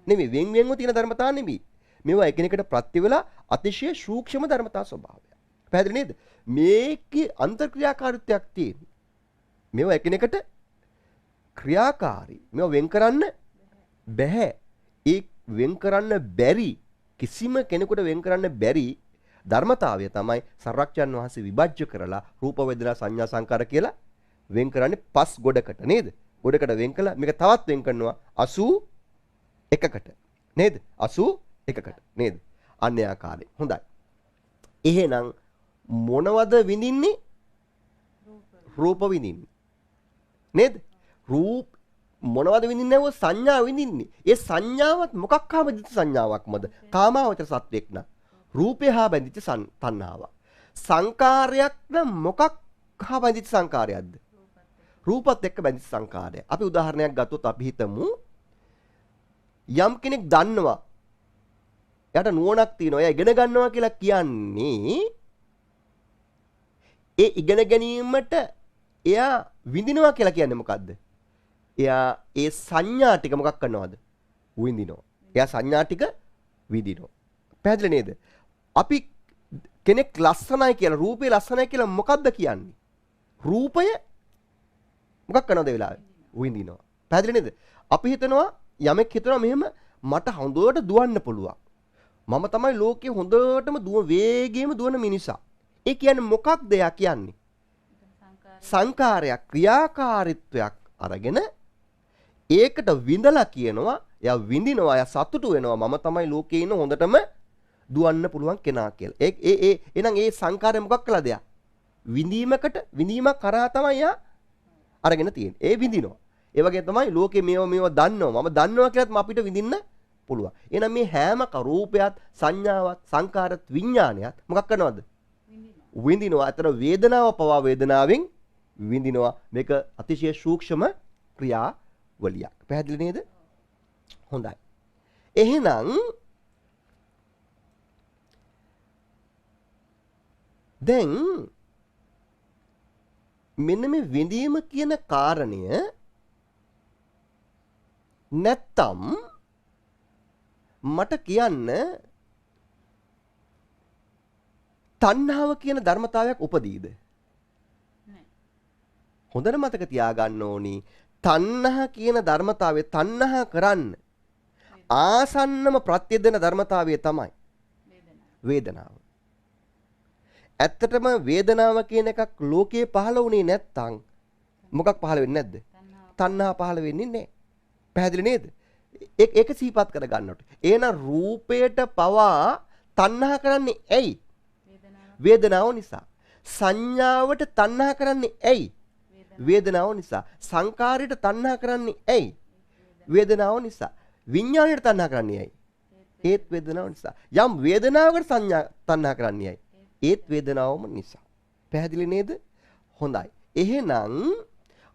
නෙමෙයි වෙන් වෙන්ව තියෙන ධර්මතා නෙමෙයි. මේවා එකිනෙකට ප්‍රති වෙලා අතිශය සූක්ෂම ධර්මතා ස්වභාවය. පැහැදිලි නේද? මේකේ අන්තර්ක්‍රියාකාරීත්වයක් තියෙනවා. මේවා එකිනෙකට ක්‍රියාකාරී. මේවා වෙන් කරන්න බැහැ. ඒ වෙන් කරන්න බැරි කිසිම කෙනෙකුට වෙන් කරන්න බැරි ධර්මතාවය තමයි සර්වඥන් වහන්සේ විභජ්‍ය කරලා රූප වේදනා සංඥා සංකාර කියලා වෙන් කරන්නේ පස් ගොඩකට නේද? ගොඩකට වෙන් කළා මේක තවත් වෙන් කරනවා 81කට නේද? 81කට නේද? අන්‍ය ආකාරයෙන්. හොඳයි. එහෙනම් මොනවද විඳින්නේ? රූප විඳින්නේ. නේද? රූප මොනවද විඳින්නේ? නැව සංඥා විඳින්නේ. ඒ සංඥාවත් මොකක් හා බැඳිච්ච සංඥාවක්මද? කාමාවචර සත්වෙක් න ะ. රූපය හා බැඳිච්ච තණ්හාවක්. සංකාරයක් නම් මොකක් හා බැඳිච්ච සංකාරයක්ද? රූපත් එක්ක බැඳිච්ච සංකාරය. අපි උදාහරණයක් ගත්තොත් අපි හිතමු යම් කෙනෙක් දන්නවා එයාට නුවණක් තියෙනවා. එයා ඉගෙන ගන්නවා කියලා කියන්නේ ඒ ඉගෙන ගැනීමට එයා විඳිනවා කියලා කියන්නේ මොකද්ද? එයා ඒ සංඥා ටික මොකක් කරනවද? විඳිනවා. එයා සංඥා ටික විඳිනවා. පැහැදිලි නේද? අපි කෙනෙක් ලස්සනයි කියලා රූපේ ලස්සනයි කියලා මොකද්ද කියන්නේ? රූපය මොකක් කරනවද ඒ වෙලාවේ? විඳිනවා. පැහැදිලි නේද? අපි හිතනවා යමෙක් හිතනවා මෙහෙම මට හොඳට දුවන්න පුළුවන්. මම තමයි ලෝකේ හොඳටම වේගයෙන්ම දුවන මිනිසා. ඒ කියන්නේ මොකක්ද එයා කියන්නේ? සංකාරයක් ක්‍රියාකාරීත්වයක් අරගෙන ඒකට විඳලා කියනවා එයා විඳිනවා එයා සතුටු වෙනවා මම තමයි ලෝකේ ඉන්න හොඳටම දුවන්න පුළුවන් කෙනා කියලා. එහෙනම් ඒ සංකාරය මොකක් කළාද එයා? විඳීමක් කරා තමයි එයා අරගෙන තියෙන්නේ. ඒ විඳිනවා. ඒ වගේ තමයි ලෝකේ මේවා දන්නවා. මම දන්නවා කියලාත් අපිට විඳින්න පුළුවන්. එහෙනම් මේ හැම රූපයත් සංඥාවත් සංකාරත් විඥානයත් මොකක් කරනවද? විඳිනවා. අතන වේදනාව පවා වේදනාවෙන් විඳිනවා. මේක අතිශය සූක්ෂම ක්‍රියාවලියක්. පැහැදිලි නේද? හොඳයි. එහෙනම් දැන් මෙන්න මේ විඳීම කියන කාරණය නැත්තම් මට කියන්න තණ්හාව කියන ධර්මතාවයක් උපදීද? නැහැ. හොඳට මතක තියාගන්න ඕනි තණ්හා කියන ධර්මතාවය තණ්හා කරන්න ආසන්නම ප්‍රත්‍ය දෙන ධර්මතාවය තමයි වේදනාව. ඇත්තටම වේදනාව කියන එකක් ලෝකේ පහළ වුණේ නැත්තම් මොකක් පහළ වෙන්නේ නැද්ද? තණ්හා පහළ වෙන්නේ නැහැ. පැහැදිලි නේද? ඒක සිහිපත් කර ගන්නට. එහෙනම් රූපයට පවා තණ්හා කරන්නේ ඇයි? වේදනාව නිසා. සංඥාවට තණ්හා කරන්නේ ඇයි? වේදනාව නිසා. සංකාරයට තණ්හා කරන්නේ ඇයි? වේදනාව නිසා. විඥාණයට තණ්හා කරන්නේ ඇයි? ඒත් වේදනාව නිසා. යම් වේදනාවකට සංඥා තණ්හා කරන්නේ ඇයි? ඒත් වේදනාවම නිසා. පැහැදිලි නේද? හොඳයි. එහෙනම්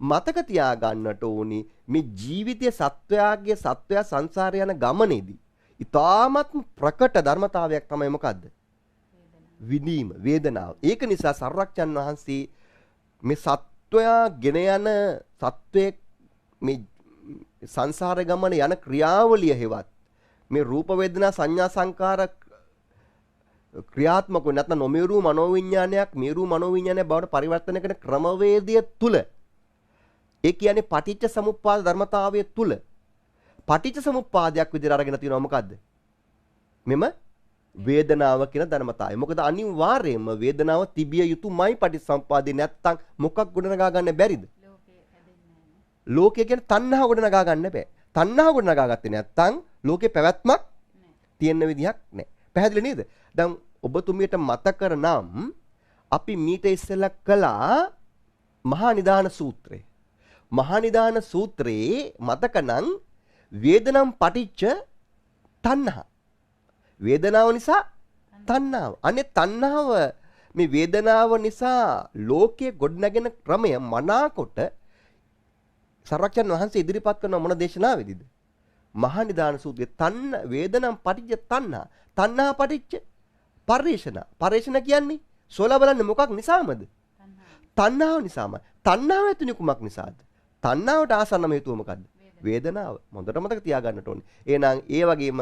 මතක තියාගන්නට ඕනි මේ ජීවිතයේ සත්වයා සංසාරය යන ගමනේදී ඊටාත්ම ප්‍රකට ධර්මතාවයක් තමයි මොකද්ද? විඳීම, වේදනාව. ඒක නිසා සර්වඥන් වහන්සේ මේ සත්වයා ගෙන යන සත්වයේ මේ සංසාර ගමන යන ක්‍රියාවලිය හේවත් මේ රූප වේදනා සංඥා සංකාර ක්‍රියාත්මක වෙන්නේ නැත්නම් නොමේරු මනෝවිඤ්ඤාණයක් මේරු මනෝවිඤ්ඤාණය බවට පරිවර්තනය කරන ක්‍රමවේදය තුල ඒ කියන්නේ පටිච්ච සමුප්පාද ධර්මතාවය තුල පටිච්ච සමුප්පාදයක් විදිහට අරගෙන තියෙනවා මොකද්ද? මෙම වේදනාව කියන ධර්මතාවය. මොකද අනිවාර්යයෙන්ම වේදනාව තිබිය යුතුමයි පටිච්චසමුප්පාදේ නැත්තම් මොකක් ගොඩනගා ගන්න බැරිද? ලෝකය කියන්නේ තණ්හාව ගොඩනගා ගන්න බෑ. තණ්හාව ගොඩනගා ගත්තේ නැත්තම් ලෝකේ පැවැත්මක් තියෙන විදිහක් නැහැ. පැහැදිලි නේද? දැන් ඔබතුමියට මතක කරනම් අපි මීට ඉස්සෙල්ලා කළා මහා නිදාන සූත්‍රය. මහා නිදාන සූත්‍රයේ මතකනම් වේදනම් පටිච්ච තණ්හා. වේදනාව නිසා තණ්හාව. අනේ තණ්හාව මේ වේදනාව නිසා ලෝකයේ ගොඩනගෙන ක්‍රමය මනාකොට සර්වඥන් වහන්සේ ඉදිරිපත් කරන මොන දේශනාවේදීද? මහා නිදාන සූත්‍රයේ වේදනම් පටිච්ච තණ්හා. තණ්හා පටිච්ච පරිේෂණ. පරිේෂණ කියන්නේ සෝලා බලන්නේ මොකක් නිසාමද? තණ්හාව නිසාම. තණ්හාව ඇතුළේ කුමක් නිසාද? තණ්හාවට ආසන්නම හේතුව මොකද්ද? වේදනාව. හොඳට මතක තියාගන්නට ඕනේ. එහෙනම් ඒ වගේම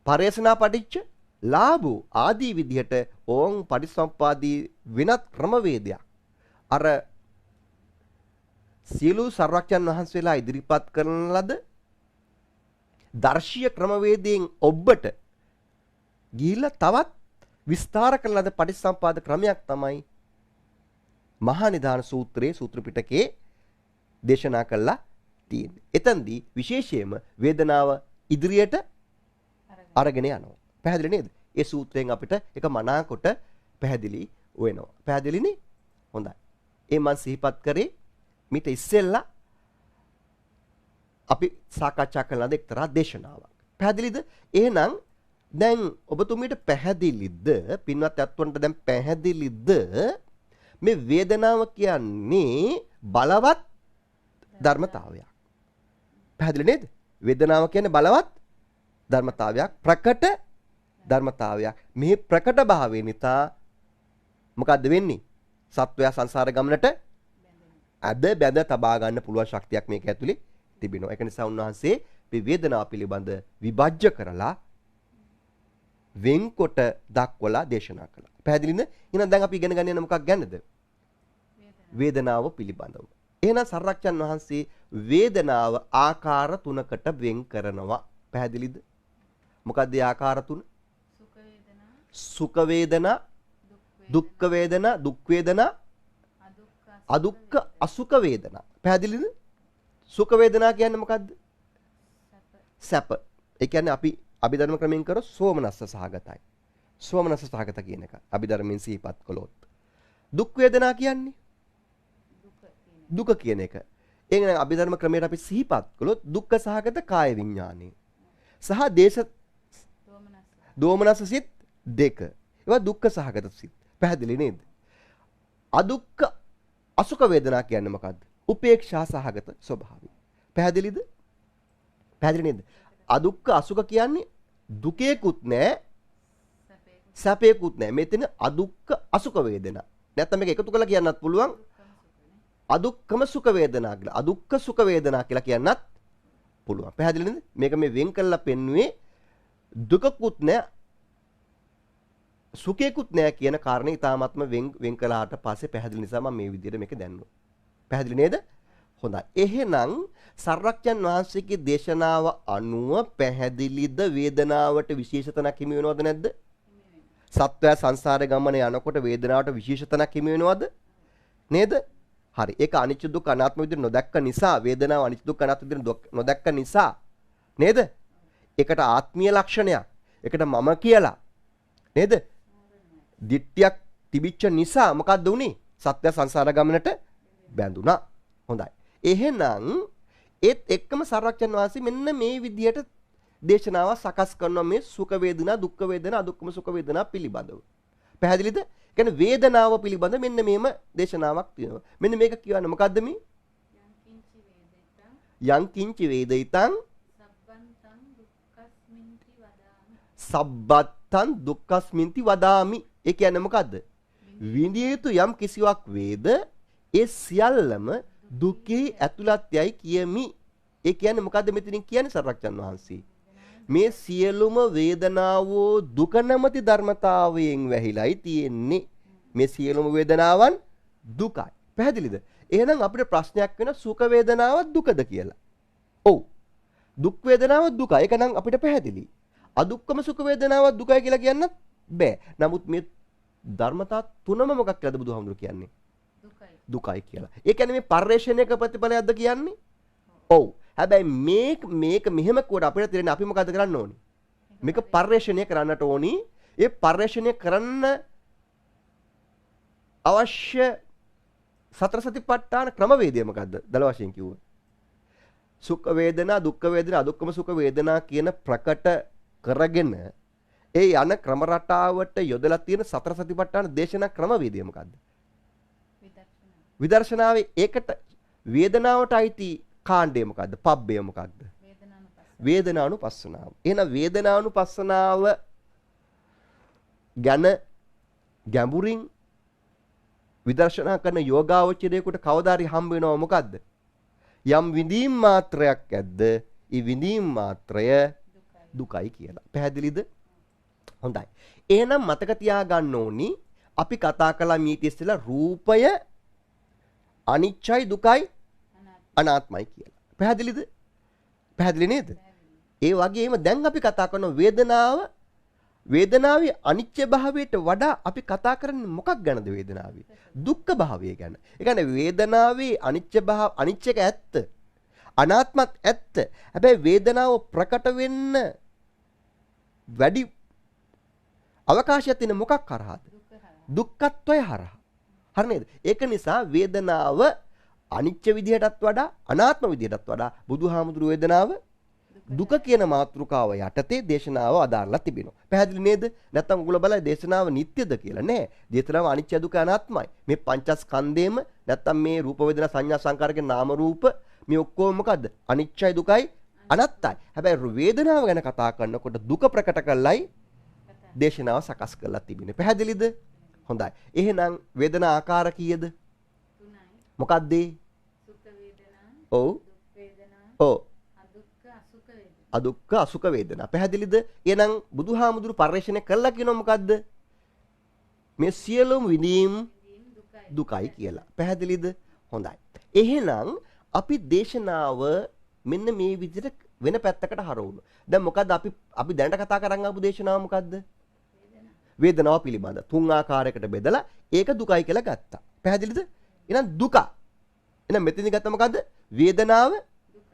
පරිේෂණා පටිච්ච ලාභෝ ආදී විදිහට ඕන් පටිසම්පාදී වෙනත් ක්‍රමවේදයක්. අර සියලු සර්වඥන් වහන්සේලා ඉදිරිපත් කරන ලද දර්ශීය ක්‍රමවේදයෙන් ඔබට ගිහිල්ලා තවත් විස්තර කරන ලද පටිසම්පාද ක්‍රමයක් තමයි මහා නිදාන සූත්‍රයේ සූත්‍ර පිටකේ දේශනා කළා තියෙන්නේ. එතෙන්දී විශේෂයෙන්ම වේදනාව ඉදිරියට අරගෙන යනවා. පැහැදිලි නේද? ඒ සූත්‍රයෙන් අපිට එක මනාකොට පැහැදිලි වෙනවා. පැහැදිලිනේ? හොඳයි. ඒ මම සිහිපත් කරේ මිට ඉස්සෙල්ලා අපි සාකච්ඡා කළ ලද එක්තරා දේශනාවක්. පැහැදිලිද? එහෙනම් දැන් ඔබතුමීට පැහැදිලිද? පින්වත් ඇත්තොන්ට දැන් පැහැදිලිද? මේ වේදනාව කියන්නේ බලවත් ධර්මතාවයක්. පැහැදිලි නේද? වේදනාව කියන්නේ බලවත් ධර්මතාවයක්, ප්‍රකට ධර්මතාවයක්. මේ ප්‍රකට භාවය නිසා මොකද්ද වෙන්නේ? සත්වයා සංසාර ගමනට අද බැඳ තබා ගන්න පුළුවන් ශක්තියක් මේක ඇතුලේ තිබෙනවා. ඒක නිසා උන්වහන්සේ මේ වේදනාව පිළිබඳ විභජ්‍ය කරලා වෙන්කොට දක්වලා දේශනා කළා. පැහැදිලිද? එහෙනම් දැන් අපි ඉගෙන ගන්න යන මොකක් ගැනද? වේදනාව පිළිබඳව. එහෙනම් සර්වඥන් වහන්සේ වේදනාව ආකාර තුනකට වෙන් කරනවා. පැහැදිලිද? මොකක්ද ඒ ආකාර තුන? සුඛ වේදනා, දුක්ඛ වේදනා, දුක් වේදනා, අදුක්ඛ අසුඛ වේදනා. පැහැදිලිද? සුඛ වේදනා කියන්නේ මොකද්ද? සැප. ඒ කියන්නේ අපි අභිධර්ම ක්‍රමයෙන් කරොත් සෝමනස්ස සහගතයි. සෝමනස්ස සහගත කියන එක අභිධර්මයෙන් සිහිපත් කළොත්. දුක් වේදනා කියන්නේ දුක කියන එක. ඒ කියන්නේ අභිධර්ම ක්‍රමයට අපි සිහිපත් කළොත් දුක්ඛ සහගත කාය විඥානෙ. සහ දේශ දෝමනස්ස සිත් දෙක. ඒවා දුක්ඛ සහගත සිත්. පැහැදිලි නේද? අදුක්ඛ අසුඛ වේදනා කියන්නේ මොකද්ද? උපේක්ෂා සහගත ස්වභාවය. පැහැදිලිද? පැහැදිලි නේද? අදුක්ඛ අසුඛ කියන්නේ දුකේකුත් නැහැ සැපේකුත් නැහැ. මෙතන අදුක්ඛ අසුඛ වේදනා. නැත්නම් මේක එකතු කරලා කියන්නත් පුළුවන් අදුක්ඛම සුඛ වේදනා කියලා. අදුක්ඛ සුඛ වේදනා කියලා කියන්නත් පුළුවන්. පැහැදිලි නේද? මේක මේ වෙන් කරලා පෙන්වුවේ දුකකුත් නැහැ සුඛේකුත් නැහැ කියන කාරණේ ඊටාත්ම වෙන් කළාට පස්සේ පැහැදිලි නිසා මම මේ විදිහට මේක දැන්නුවා. පැහැදිලි නේද? හොඳයි. එහෙනම් සර්වඥන් වහන්සේගේ දේශනාව අනුව පැහැදිලිද වේදනාවට විශේෂ තැනක් හිමි වෙනවද නැද්ද? සත්වයා සංසාර ගමනේ යනකොට වේදනාවට විශේෂ තැනක් හිමි වෙනවද? නේද? හරි. ඒක අනිත්‍ය දුක්ඛ අනාත්ම විදිහට නොදැක්ක නිසා වේදනාව අනිත්‍ය දුක්ඛ අනාත්ම විදිහට නොදැක්ක නිසා නේද? ඒකට ආත්මීය ලක්ෂණයක්. ඒකට මම කියලා නේද? දිට්ඨියක් තිබිච්ච නිසා මොකද්ද උනේ? සත්‍ය සංසාර ගමනට බැඳුනා. හොඳයි. එහෙනම් ඒත් එක්කම සර්වඥ වාසී මෙන්න මේ විදිහට දේශනාව සකස් කරනවා මේ සුඛ වේදනා, දුක්ඛ වේදනා, අදුක්ඛම සුඛ වේදනා පිළිබඳව. පැහැදිලිද? කියන්නේ වේදනාව පිළිබඳ මෙන්න මේම දේශනාවක් තියෙනවා. මෙන්න මේක කියන්නේ මොකද්ද මේ? යං කිංචි වේදිතං සබ්බත්තං දුක්ඛස්මින්ති වදාමි. ඒ කියන්නේ මොකද්ද? විඳිය යුතු යම් කිසිවක් වේද ඒ සියල්ලම දුකේ ඇතුළත් යයි කියමි. ඒ කියන්නේ මොකද්ද මෙතනින් කියන්නේ සර්වඥන් වහන්සේ? මේ සියලුම වේදනාවෝ දුක නැමැති ධර්මතාවයෙන් වැහිලායි තියෙන්නේ. මේ සියලුම වේදනාවන් දුකයි. පැහැදිලිද? එහෙනම් අපිට ප්‍රශ්නයක් වෙන සුඛ වේදනාව දුකද කියලා. ඔව්. දුක් වේදනාව දුකයි. ඒක නම් අපිට පැහැදිලි. අදුක්කම සුඛ වේදනාව දුකයි කියලා කියන්නත් බෑ. නමුත් මේ ධර්මතා තුනම මොකක් කියලාද බුදුහාමුදුරු කියන්නේ? දුකයි කියලා. ඒ කියන්නේ මේ පරිශ්‍රණයක ප්‍රතිඵලයක්ද කියන්නේ? ඔව්. හැබැයි මේක මෙහෙම කොට අපිට තේරෙන්නේ අපි මොකද කරන්න ඕනේ? මේක පරිශ්‍රණය කරන්නට ඕනි. ඒ පරිශ්‍රණය කරන්න අවශ්‍ය සතර සතිපට්ඨාන ක්‍රමවේදය මොකද්ද? දල වශයෙන් කිව්වොත්. සුඛ වේදනා, දුක්ඛ වේදනා, අදුක්ඛම සුඛ වේදනා කියන ප්‍රකට කරගෙන ඒ යන ක්‍රම රටාවට යොදලා තියෙන සතර සතිපට්ඨාන දේශනා ක්‍රමවේදය මොකද්ද? විදර්ශනාවේ ඒකට වේදනාවට අයිති කාණ්ඩය මොකද්ද? පබ්බය මොකද්ද? වේදනානුපස්සනාව. එහෙනම් වේදනානුපස්සනාව ගැන ගැඹුරින් විදර්ශනා කරන යෝගාවචරයෙකුට කවදා හරි හම්බ වෙනව මොකද්ද? යම් විඳීම් මාත්‍රයක් ඇද්ද? ඒ විඳීම් මාත්‍රය දුකයි කියලා. පැහැදිලිද? හොඳයි. එහෙනම් මතක තියාගන්න ඕනි අපි කතා කළා මීට ඉස්සෙල්ලා රූපය අනිච්චයි දුකයි අනාත්මයි කියලා. පැහැදිලිද? පැහැදිලි නේද? ඒ වගේම දැන් අපි කතා කරන වේදනාවේ අනිච්ච භාවයට වඩා අපි කතා කරන්නේ මොකක් ගැනද වේදනාවේ? දුක්ඛ භාවය ගැන. ඒ කියන්නේ වේදනාවේ අනිච්ච එක ඇත්ත. අනාත්මත් ඇත්ත. හැබැයි වේදනාව ප්‍රකට වෙන්න වැඩි අවකාශයක් තියෙන මොකක් කරාද? දුක්ඛත්වය හරහා. හරි නේද? ඒක නිසා වේදනාව අනිච්ච විදිහටත් වඩා අනාත්ම විදිහටත් වඩා බුදුහාමුදුරු වේදනාව දුක කියන මාතෘකාව යටතේ දේශනාව අදාළලා තිබෙනවා. පැහැදිලි නේද? නැත්තම් උගල බලයි දේශනාව නිට්ටයද කියලා නෑ. දේශනාව අනිච්ච දුක අනාත්මයි. මේ පංචස්කන්ධේම නැත්තම් මේ රූප වේදනා සංඥා සංකාරකේ නාම රූප මේ ඔක්කොම මොකද්ද? අනිච්චයි දුකයි අනාත්තයි. හැබැයි වේදනාව ගැන කතා කරනකොට දුක ප්‍රකට කළයි දේශනාව සකස් කරලා තිබෙන්නේ. පැහැදිලිද? හොඳයි. එහෙනම් වේදනා ආකාර කීයද? 3යි. මොකක්ද? සුඛ වේදනා. ඔව්. දුක් වේදනා. ඔව්. අදුක්ඛ අසුඛ වේදනා. පැහැදිලිද? එහෙනම් බුදුහාමුදුරු පරිශ්‍රණය කළා කියනවා මොකද්ද? මේ සියලුම විඳීම් දුකයි කියලා. පැහැදිලිද? හොඳයි. එහෙනම් අපි දේශනාව මෙන්න මේ විදිහට වෙන පැත්තකට හරවුණා. දැන් මොකද්ද අපි දැනට කතා කරන් ආපු දේශනාව මොකද්ද? වේදනාව පිළිබඳ තුන් ආකාරයකට බෙදලා ඒක දුකයි කියලා ගත්තා. පැහැදිලිද? එහෙනම් දුක. එහෙනම් මෙතනදි ගත්ත මොකද්ද? වේදනාව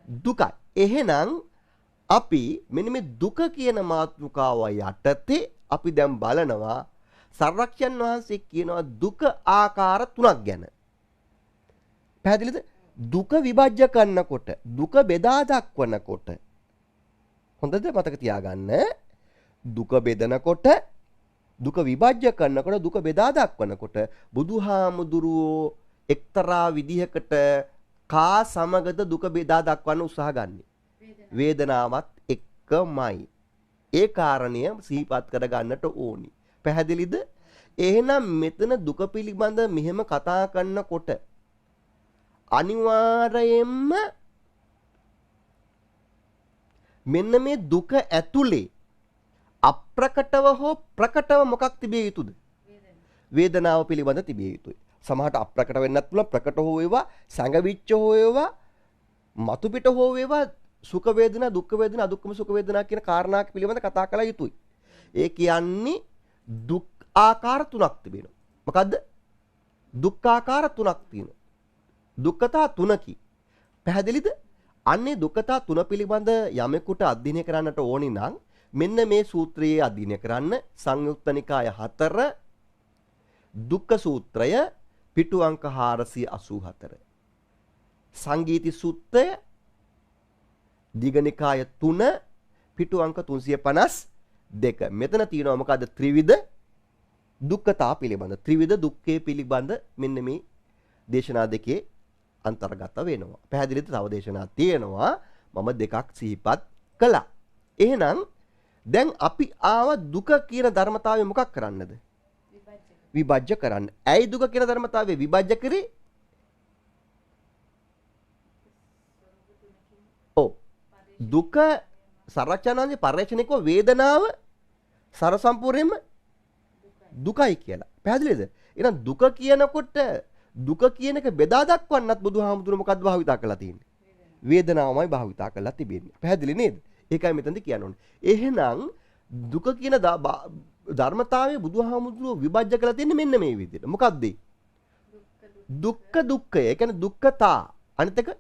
දුකයි. එහෙනම් අපි මෙන්න මේ දුක කියන මාතෘකාව යටතේ අපි දැන් බලනවා සර්වඥන් වහන්සේ කියනවා දුක ආකාර තුනක් ගැන. පැහැදිලිද? දුක විභජ්‍ය කරනකොට දුක බෙදා දක්වනකොට හොඳද මතක තියාගන්න දුක බෙදනකොට දුක විභජ්‍ය කරනකොට දුක බෙදා දක්වනකොට බුදුහාමුදුරුවෝ එක්තරා විදිහකට කා සමගද දුක බෙදා දක්වන්න උත්සාහ ගන්නේ වේදනාවත් එක්කමයි. ඒ කාරණය සිහිපත් කර ගන්නට ඕනි. පැහැදිලිද? එහෙනම් මෙතන දුක පිළිබඳ මෙහෙම කතා කරනකොට අනිවාර්යයෙන්ම මෙන්න මේ දුක ඇතුලේ අප්‍රකටව හෝ ප්‍රකටව මොකක් තිබිය යුතුද? වේදනාව පිළිබඳ තිබිය යුතුයි. සමහරට අප්‍රකට වෙන්නත් පුළුවන්, ප්‍රකට හෝ වේවා, සංගවිච්ච හෝ වේවා, මතු පිට හෝ වේවා සුඛ වේදනා, දුක්ඛ වේදනා, අදුක්ඛම සුඛ වේදනා කියන කාරණා පිළිබඳ කතා කළ යුතුයි. ඒ කියන්නේ දුක් ආකාර තුනක් තිබෙනවා. මොකද්ද? දුක් ආකාර තුනක් තියෙනවා. දුක්ඛතා තුනකි. පැහැදිලිද? අන්නේ දුක්ඛතා තුන පිළිබඳ යමෙකුට අධ්‍යයනය කරන්නට ඕනි නම් මෙන්න මේ සූත්‍රයේ අධ්‍යයනය කරන්න සංයුක්ත නිකාය 4 දුක්ඛ සූත්‍රය පිටු අංක 484. සංගීති සූත්‍රය දීඝනිකාය 3 පිටු අංක 352. මෙතන තියෙනවා මොකද්ද? ත්‍රිවිධ දුක්ඛතා පිළිබඳ. ත්‍රිවිධ දුක්ඛේ පිළිබඳ මෙන්න මේ දේශනා දෙකේ අන්තර්ගත වෙනවා. පැහැදිලිද? තව දේශනා තියෙනවා. මම දෙකක් සිහිපත් කළා. එහෙනම් දැන් අපි ආව දුක කියන ධර්මතාවය මොකක් කරන්නද? විභජ්‍ය කරන්න. ඇයි දුක කියන ධර්මතාවය විභජ්‍ය කරේ? ඔව්. දුක සරචනාන්ගේ පරිශ්‍රණයක වේදනාව සර සම්පූර්ණයෙන්ම දුකයි කියලා. පැහැදිලිද? එහෙනම් දුක කියනකොට දුක කියන එක බෙදා දක්වන්නත් බුදුහාමුදුරුවෝ මොකක්ද භාවිතා කරලා තියෙන්නේ? වේදනාවමයි භාවිතා කරලා තිබෙන්නේ. පැහැදිලි නේද? ඒකයි මෙතනදී කියන්න ඕනේ. එහෙනම් දුක කියන ධර්මතාවය බුදුහාමුදුරුවෝ විභජ්‍ය කරලා තියන්නේ මෙන්න මේ විදිහට. මොකක්ද? දුක්ඛ දුක්ඛය. ඒ කියන්නේ දුක්ඛතා. අනිත් එක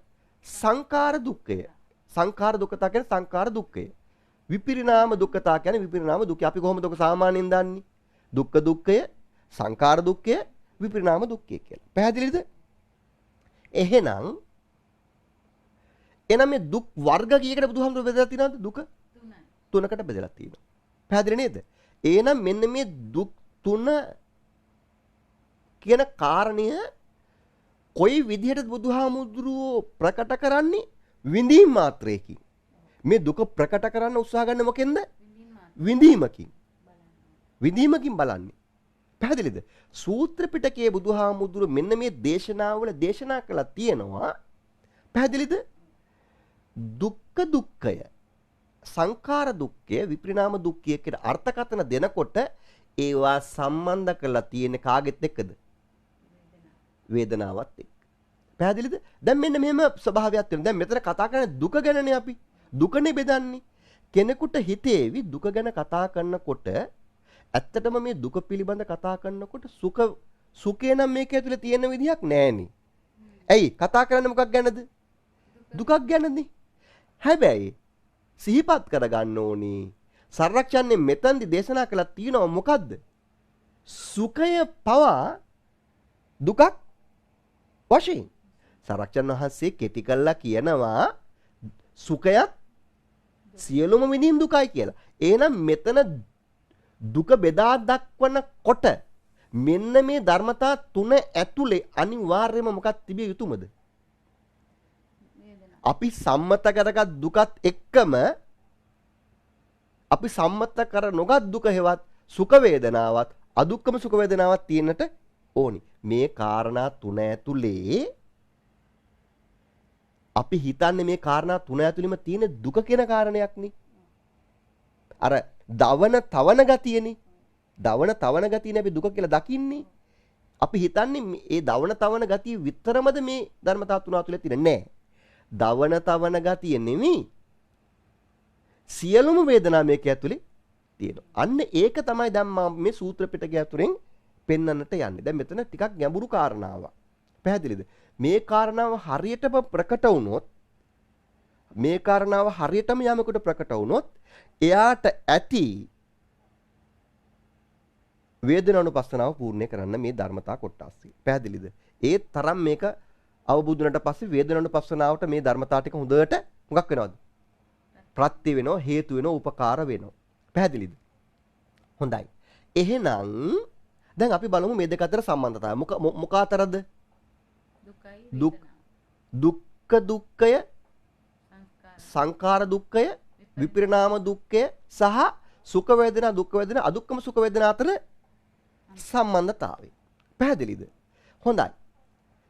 සංඛාර දුක්ඛය. සංඛාර දුක්ඛතා කියන්නේ සංඛාර දුක්ඛය. විපරිණාම දුක්ඛතා කියන්නේ විපරිණාම දුක්ඛය. අපි කොහොමද ඔක සාමාන්‍යයෙන් දන්නේ? දුක්ඛ දුක්ඛය, සංඛාර දුක්ඛය, විපරිණාම දුක්ඛය කියලා. පැහැදිලිද? එහෙනම් මේ දුක් වර්ග කීයකට බුදුහාමුදුරුවෝ බෙදලා තියෙනවද? දුක තුනකට බෙදලා තියෙනවා. පැහැදිලි නේද? එහෙනම් මෙන්න මේ දුක් තුන කියන කාරණය කොයි විදිහටද බුදුහාමුදුරුවෝ ප්‍රකට කරන්නේ? විඳීම් මාත්‍රයකින්. මේ දුක ප්‍රකට කරන්න උත්සාහ ගන්න මොකෙන්ද? විඳීමකින්. විඳීමකින් බලන්නේ. පැහැදිලිද? සූත්‍ර පිටකයේ බුදුහාමුදුරුවෝ මෙන්න මේ දේශනාවල දේශනා කළා තියෙනවා. පැහැදිලිද? දුක්ඛ දුක්ඛය, සංඛාර දුක්ඛය, විපරිණාම දුක්ඛය කියන අර්ථකථන දෙනකොට ඒවා සම්බන්ධ කරලා තියෙන කාගෙත් එක්කද? වේදනාවත් එක්ක. පැහැදිලිද? දැන් මෙන්න මෙහෙම ස්වභාවයක් තියෙනවා. දැන් මෙතන කතා කරන්නේ දුක ගැනනේ අපි. දුකනේ බෙදන්නේ. කෙනෙකුට හිතේවි දුක ගැන කතා කරනකොට ඇත්තටම මේ දුක පිළිබඳ කතා කරනකොට සුඛේ නම් මේක ඇතුලේ තියෙන විදිහක් නෑනේ. ඇයි? කතා කරන්නේ මොකක් ගැනද? දුකක් ගැනනේ. හැබැයි සිහිපත් කරගන්න ඕනි. සර්වඥන්නේ මෙතනදි දේශනා කළා තියෙනවා මොකද්ද? සුඛය පවා දුකක් වශයෙන්. සර්වඥ වහන්සේ කෙටි කළා කියනවා සුඛයත් සියලුම විඳීම් දුකයි කියලා. එහෙනම් මෙතන දුක බෙදා දක්වනකොට මෙන්න මේ ධර්මතා තුන ඇතුලේ අනිවාර්යයෙන්ම මොකක් තිබිය යුතුමද? අපි සම්මත කරගත් දුකත් එක්කම අපි සම්මත කර නොගත් දුක හේවත් සුඛ වේදනාවත් අදුක්කම සුඛ වේදනාවක් තියෙන්නට ඕනි. මේ කාරණා තුන ඇතුලේ අපි හිතන්නේ මේ කාරණා තුන ඇතුළෙම තියෙන දුක කියන කාරණයක් නේ. අර දවන තවන ගතියනේ. දවන තවන ගතියනේ අපි දුක කියලා දකින්නේ. අපි හිතන්නේ මේ දවන තවන ගතිය විතරමද මේ ධර්මතාව තුන ඇතුලේ තියෙන්නේ? නෑ. දවන තවන ගතිය නෙමෙයි. සියලුම වේදනා මේක ඇතුලේ තියෙනවා. අන්න ඒක තමයි දැන් මම මේ සූත්‍ර පිටකය ඇතුලෙන් පෙන්වන්නට යන්නේ. දැන් මෙතන ටිකක් ගැඹුරු කාරණාවක්. පැහැදිලිද? මේ කාරණාව හරියටම ප්‍රකට වුණොත් මේ කාරණාව හරියටම යමෙකුට ප්‍රකට වුණොත් එයාට ඇති වේදනානුපස්සනාව පූර්ණේ කරන්න මේ ධර්මතා කොටස්. පැහැදිලිද? ඒ තරම් මේක අවබෝධ වුණාට පස්සේ වේදනානුපස්සනාවට මේ ධර්මතා ටික හොඳට මොකක් වෙනවද? ප්‍රත්‍ය වෙනවා, හේතු වෙනවා, උපකාර වෙනවා. පැහැදිලිද? හොඳයි. එහෙනම් දැන් අපි බලමු මේ දෙක අතර සම්බන්ධතාවය. මොක අතරද? දුක්ඛ දුක්ඛය, සංඛාර දුක්ඛය, විපරිණාම දුක්ඛය සහ සුඛ වේදනා දුක්ඛ වේදනා අදුක්ඛම සුඛ වේදනා අතර සම්බන්ධතාවය. පැහැදිලිද? හොඳයි.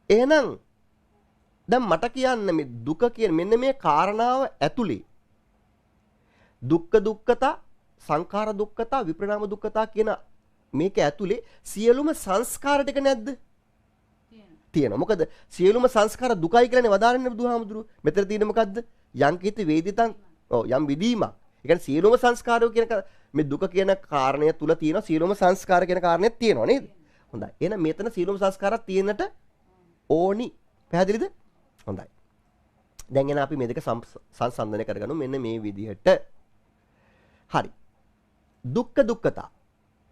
එහෙනම් දැන් මට කියන්න මේ දුක කියන මෙන්න මේ කාරණාව ඇතුලේ දුක්ඛ දුක්ඛතා, සංඛාර දුක්ඛතා, විපරිණාම දුක්ඛතා කියන මේක ඇතුලේ සියලුම සංස්කාර ටික නැද්ද? තියෙනවා. මොකද සියලුම සංස්කාර දුකයි කියලානේ වදාරන්නේ බුදුහාමුදුරුවෝ. මෙතන තියෙන්නේ මොකද්ද? යංකිත වේදිතං යම් විදීමක්. ඒ කියන්නේ සියලුම සංස්කාරෝ කියන මේ දුක කියන කාරණය තුල තියෙන සියලුම සංස්කාර කියන කාරණයක් තියෙනවා නේද? හොඳයි. එහෙනම් මෙතන සියලුම සංස්කාරات තියෙන්නට ඕනි. පැහැදිලිද? හොඳයි. දැන් එන අපි මේ දෙක සංසන්දනය කරගමු මෙන්න මේ විදිහට. හරි. දුක්ඛ දුක්ඛතා.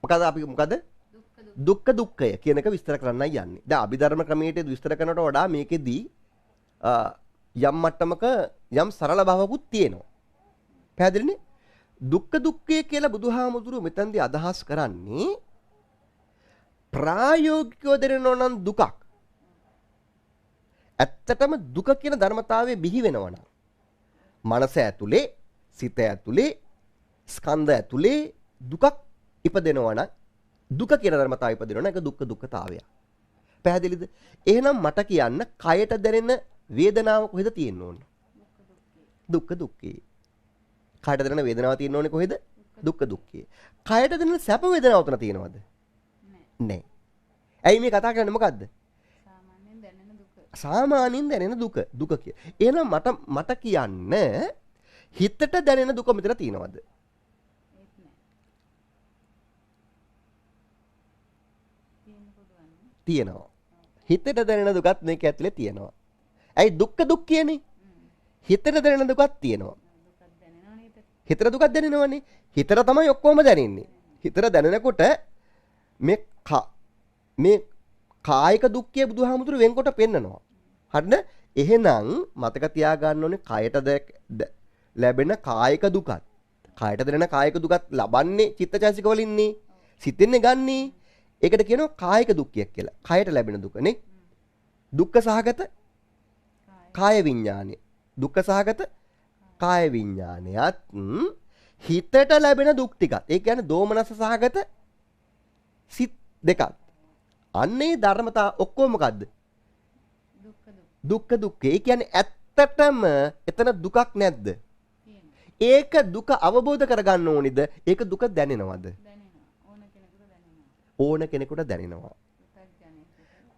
මොකද? දුක්ඛ දුක්ඛය කියන එක විස්තර කරන්නයි යන්නේ. දැන් අභිධර්ම ක්‍රමයේ විස්තර කරනවට වඩා මේකෙදී යම් මට්ටමක යම් සරල භාවකුත් තියෙනවා. පැහැදිලිනේ? දුක්ඛ දුක්ඛය කියලා බුදුහාමුදුරුවෝ මෙතනදී අදහස් කරන්නේ ප්‍රායෝගිකව දෙනෝ නම් දුකක්. ඇත්තටම දුක කියන ධර්මතාවය බිහි වෙනවා නම් මනස ඇතුලේ, සිත ඇතුලේ, ස්කන්ධ ඇතුලේ දුකක් ඉපදෙනවා නම් දුක කියන ධර්මතාවය ඉපදෙනවා නම් ඒක දුක්ඛ දුක්ඛතාවය. පැහැදිලිද? එහෙනම් මට කියන්න කයට දැනෙන වේදනාව කොහෙද තියෙන්න ඕනේ? දුක්ඛ දුක්ඛේ. කයට දැනෙන වේදනාව තියෙන්න ඕනේ කොහෙද? දුක්ඛ දුක්ඛේ. කයට දැනෙන සැප වේදනාව උතන තියෙනවද? නැහැ. ඇයි මේ කතා කරන්නේ මොකද්ද? සාමාන්‍යයෙන් දැනෙන දුක. දුක කිය. එහෙනම් මට කියන්න හිතට දැනෙන දුක මෙතන තියෙනවද? තියෙනවා. හිතට දැනෙන දුකත් මේක ඇතුලේ තියෙනවා. ඇයි දුක්ඛ දුක් කියන්නේ? හිතට දැනෙන දුකක් තියෙනවා. හිතට දුකක් දැනෙනවනේ. හිතට තමයි ඔක්කොම දැනෙන්නේ. හිතට දැනෙනකොට මේ කායික දුක්ඛය බුදුහාමුදුරු වෙන්කොට පෙන්නනවා. හරිද? එහෙනම් මතක තියාගන්න ඕනේ කයට ලැබෙන කායික දුකත් කයට දැනෙන කායික දුකත් ලබන්නේ චිත්තචෛතසික වලින්නේ. සිතෙන්නේ ගන්නේ. ඒකට කියනවා කායික දුක්ඛයක් කියලා. කයට ලැබෙන දුකනේ. දුක්ඛ සහගත කාය විඥානය. දුක්ඛ සහගත කාය විඥානයත් හිතට ලැබෙන දුක් ටිකත්. ඒ කියන්නේ දෝමනස සහගත සිත් දෙකක්. අන්නේ ධර්මතා ඔක්කොම මොකද්ද? දුක්ඛ දුක්ඛ. ඒ කියන්නේ ඇත්තටම එතන දුකක් නැද්ද? ඒක දුක අවබෝධ කරගන්න ඕනිද? ඒක දුක දැනෙනවද? ඕන කෙනෙකුට දැනෙනවා.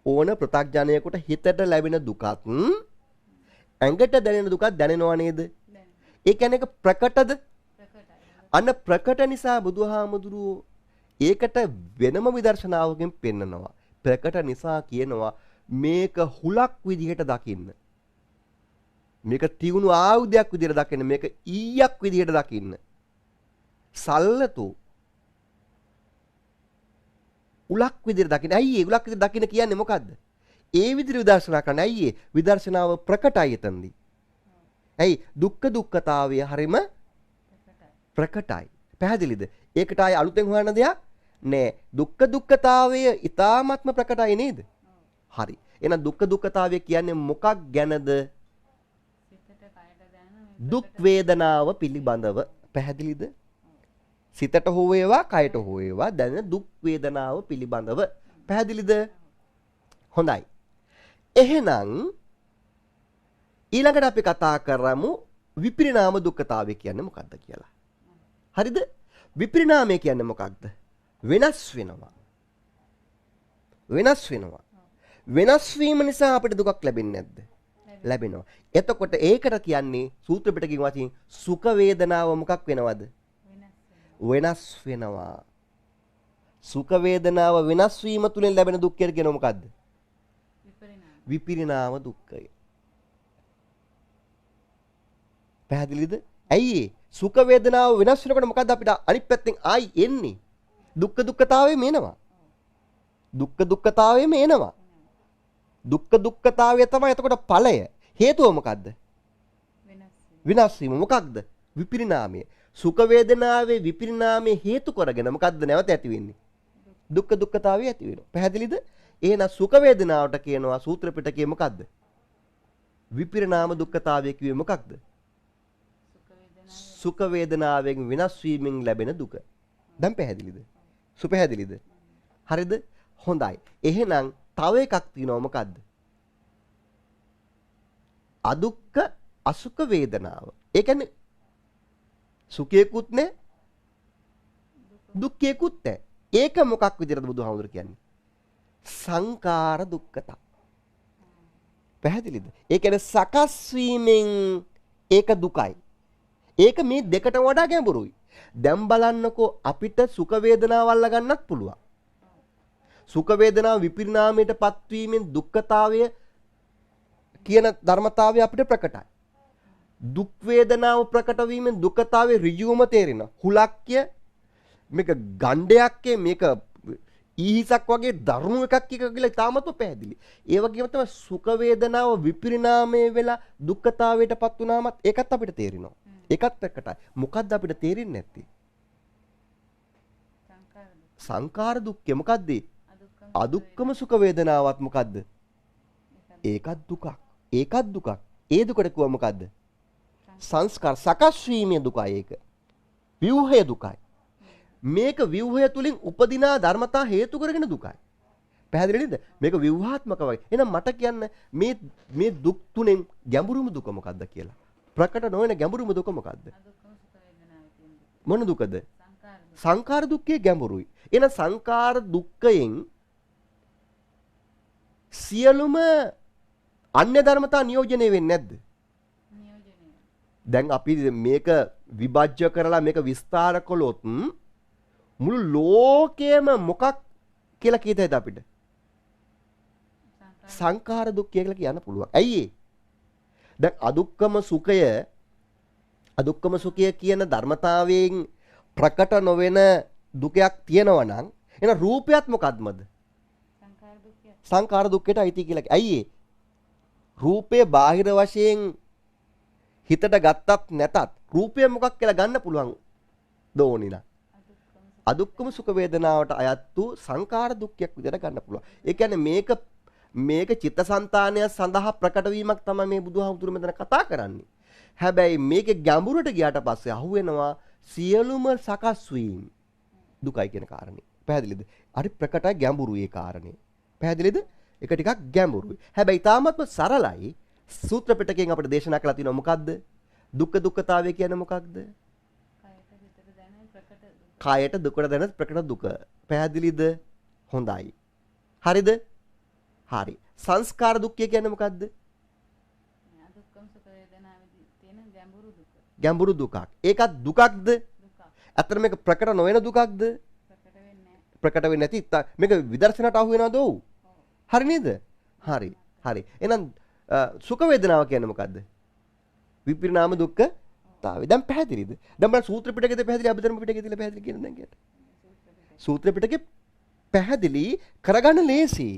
ඕන පෘථග්ජනයෙකුට හිතට ලැබෙන දුකත් ඇඟට දැනෙන දුකත් දැනෙනවා නේද? ඒ කියන්නේ ඒක ප්‍රකටද? අන්න ප්‍රකට නිසා බුදුහාමුදුරුවෝ ඒකට වෙනම විදර්ශනාවකින් පෙන්නනවා. ප්‍රකට නිසා කියනවා මේක හුලක් විදිහට දකින්න. මේක තියුණු ආයුධයක් විදිහට දකින්න. මේක ඊයක් විදිහට දකින්න. සල්ලතු උලක් විදිහට දකින්න. ඇයි ඒ උලක් විදිහට දකින්න කියන්නේ මොකද්ද? ඒ විදිහට විදර්ශනා කරන්න. ඇයි ඒ විදර්ශනාව ප්‍රකටයි එතනදී. ඇයි දුක්ඛ දුක්ඛතාවය හරීම ප්‍රකටයි. පැහැදිලිද? ඒකට ආයේ අලුතෙන් හොයන්න දෙයක් නෑ. දුක්ඛ දුක්ඛතාවය ඊ타ත්ම ප්‍රකටයි නේද? හරි. එහෙනම් දුක්ඛ දුක්ඛතාවය කියන්නේ මොකක් ගැනද? දුක් වේදනාව පිළිබඳව. පැහැදිලිද? සිතට හෝ වේවා කයට හෝ වේවා දැනෙන දුක් වේදනාව පිළිබඳව. පැහැදිලිද? හොඳයි. එහෙනම් ඊළඟට අපි කතා කරමු විපරිණාම දුක්ඛතාවය කියන්නේ මොකක්ද කියලා. හරිද? විපරිණාමය කියන්නේ මොකක්ද? වෙනස් වෙනවා. වෙනස් වෙනවා. වෙනස් වීම නිසා අපිට දුකක් ලැබෙන්නේ නැද්ද? ලැබෙනවා. එතකොට ඒකට කියන්නේ සූත්‍ර පිටකයෙන් වශයෙන් සුඛ වේදනාව මොකක් වෙනවද? වෙනස් වෙනවා. සුඛ වේදනාව වෙනස් වීම තුලින් ලැබෙන දුක් කියලා කියනවා මොකද්ද? විපරිණාම දුක්ඛය. පැහැදිලිද? ඇයි ඒ? සුඛ වේදනාව වෙනස් වෙනකොට මොකද්ද අපිට අනිත් පැත්තෙන් ආයි එන්නේ? දුක්ඛ දුක්ඛතාවයම එනවා. දුක්ඛ දුක්ඛතාවයම එනවා. දුක්ඛ දුක්ඛතාවය තමයි එතකොට ඵලය. හේතුව මොකද්ද? විනාශ වීම. මොකක්ද? විපරිණාමය. සුඛ වේදනාවේ විපරිණාමයේ හේතු කරගෙන මොකද්ද නැවත ඇති වෙන්නේ? දුක්ඛ දුක්ඛතාවය ඇති වෙනවා. පැහැදිලිද? එහෙනම් සුඛ වේදනාවට කියනවා සූත්‍ර පිටකයේ මොකද්ද? විපරිණාම දුක්ඛතාවය කිව්වේ මොකක්ද? සුඛ වේදනාවෙන් විනාශ වීමෙන් ලැබෙන දුක. දැන් පැහැදිලිද? සුපැහැදිලිද? හරිද? හොඳයි. එහෙනම් තව එකක් තියෙනවා මොකද්ද? අදුක්ඛ අසුඛ වේදනාව. ඒ කියන්නේ සුඛයකුත් නැහැ දුක්ඛයකුත් නැහැ. ඒක මොකක් විදිහටද බුදුහාමුදුර කියන්නේ? සංකාර දුක්ඛත. පැහැදිලිද? ඒ කියන්නේ සකස් වීමෙන් ඒක දුකයි. ඒක මේ දෙකට වඩා ගැඹුරුයි. දැන් බලන්නකෝ අපිට සුඛ වේදනාව අල්ල ගන්නත් පුළුවන්. සුඛ වේදනාව විපරිණාමයට පත්වීමෙන් දුක්ඛතාවය කියන ධර්මතාවය අපිට ප්‍රකටයි. දුක් වේදනාව ප්‍රකට වීමෙන් දුකතාවේ ඍජුවම තේරෙනවා. හුලක්ය මේක ගණ්ඩයක් මේක ඊහිසක් වගේ දරුණු එකක් කියලා තාමත් පැහැදිලි. ඒ වගේම තමයි සුඛ වේදනාව විපරිණාමය වෙලා දුක්ඛතාවයටපත් වුණාමත් ඒකත් අපිට තේරෙනවා. ඒකත් ප්‍රකටයි. මොකද්ද අපිට තේරෙන්නේ නැත්තේ? සංඛාර දුක්ඛය මොකද්ද? අදුක්කම සුඛ වේදනාවත් මොකද්ද? ඒකත් දුකක්. ඒකත් දුකක්. ඒ දුකට කිව්ව මොකද්ද? සංස්කාර සකස් වීමේ දුකයි ඒක. ව්‍යුහය දුකයි. මේක ව්‍යුහය තුලින් උපදිනා ධර්මතා හේතු කරගෙන දුකයි. පැහැදිලි නේද? මේක ව්‍යුහාත්මක වගේ. එහෙනම් මට කියන්න මේ දුක් තුනෙන් ගැඹුරුම දුක මොකද්ද කියලා. ප්‍රකට නොවන ගැඹුරුම දුක මොකද්ද? මොන දුකද? සංඛාර දුක්ඛයේ ගැඹුරුයි. එහෙනම් සංඛාර දුක්ඛයෙන් සියලුම අන්‍ය ධර්මතා නියෝජනය වෙන්නේ නැද්ද? දැන් අපි මේක විභජ්‍ය කරලා මේක විස්තර කළොත් මුළු ලෝකයේම මොකක් කියලා කියතයිද අපිට? සංඛාර දුක්ඛය කියලා කියන්න පුළුවන්. ඇයි ඒ? දැන් අදුක්කම සුඛය කියන ධර්මතාවයෙන් ප්‍රකට නොවන දුකයක් තියෙනවා නම් එහෙනම් රූපයත් මොකද්මද? සංඛාර දුක්ඛයට අයිති කියලා. ඇයි ඒ? රූපය බාහිර වශයෙන් හිතට ගත්තත් නැතත් රූපය මොකක් කියලා ගන්න පුළුවන් දෝනින. අදුක්කම සුඛ වේදනාවට අයත් වූ සංඛාර දුක්ඛයක් විදිහට ගන්න පුළුවන්. ඒ කියන්නේ මේක චිත්තසංතානය සඳහා ප්‍රකට වීමක් තමයි මේ බුදුහාමුදුරු මෙතන කතා කරන්නේ. හැබැයි මේකේ ගැඹුරට ගියාට පස්සේ අහුවෙනවා සියලුම සකස් වීම දුකයි කියන කාරණේ. පැහැදිලිද? හරි ප්‍රකටයි ගැඹුරුයි ඒ කාරණේ. පැහැදිලිද? ඒක ටිකක් ගැඹුරුයි. හැබැයි තාමත්ම සරලයි. සූත්‍ර පිටකයෙන් අපිට දේශනා කළා තියෙනවා මොකද්ද? දුක්ඛතාවය කියන්නේ මොකක්ද? කායට දුකට දැනෙන ප්‍රකට දුක. පැහැදිලිද? හොඳයි. හරිද? හරි. සංස්කාර දුක්ඛය කියන්නේ මොකද්ද? අදුක්කම සුඛ වේදනාවේදී තියෙන ගැඹුරු දුක. ගැඹුරු දුකක්. ඒකත් දුකක්ද? අතර මේක ප්‍රකට නොවන දුකක්ද? ප්‍රකට වෙන්නේ නැහැ. ප්‍රකට වෙන්නේ නැති මේක විදර්ශනට අහු වෙනවද? ඔව්. හරි නේද? හරි. හරි. එහෙනම් සුඛ වේදනාව කියන්නේ මොකද්ද? විපරිණාම දුක්ඛතාවය. දැන් පැහැදිලිද? දැන් බලන්න සූත්‍ර පිටකයේදී පැහැදිලි අභිධර්ම පිටකයේදී පැහැදිලි කියන දැන් කියන්න. සූත්‍ර පිටකේ පැහැදිලි කරගන්න ලේසි.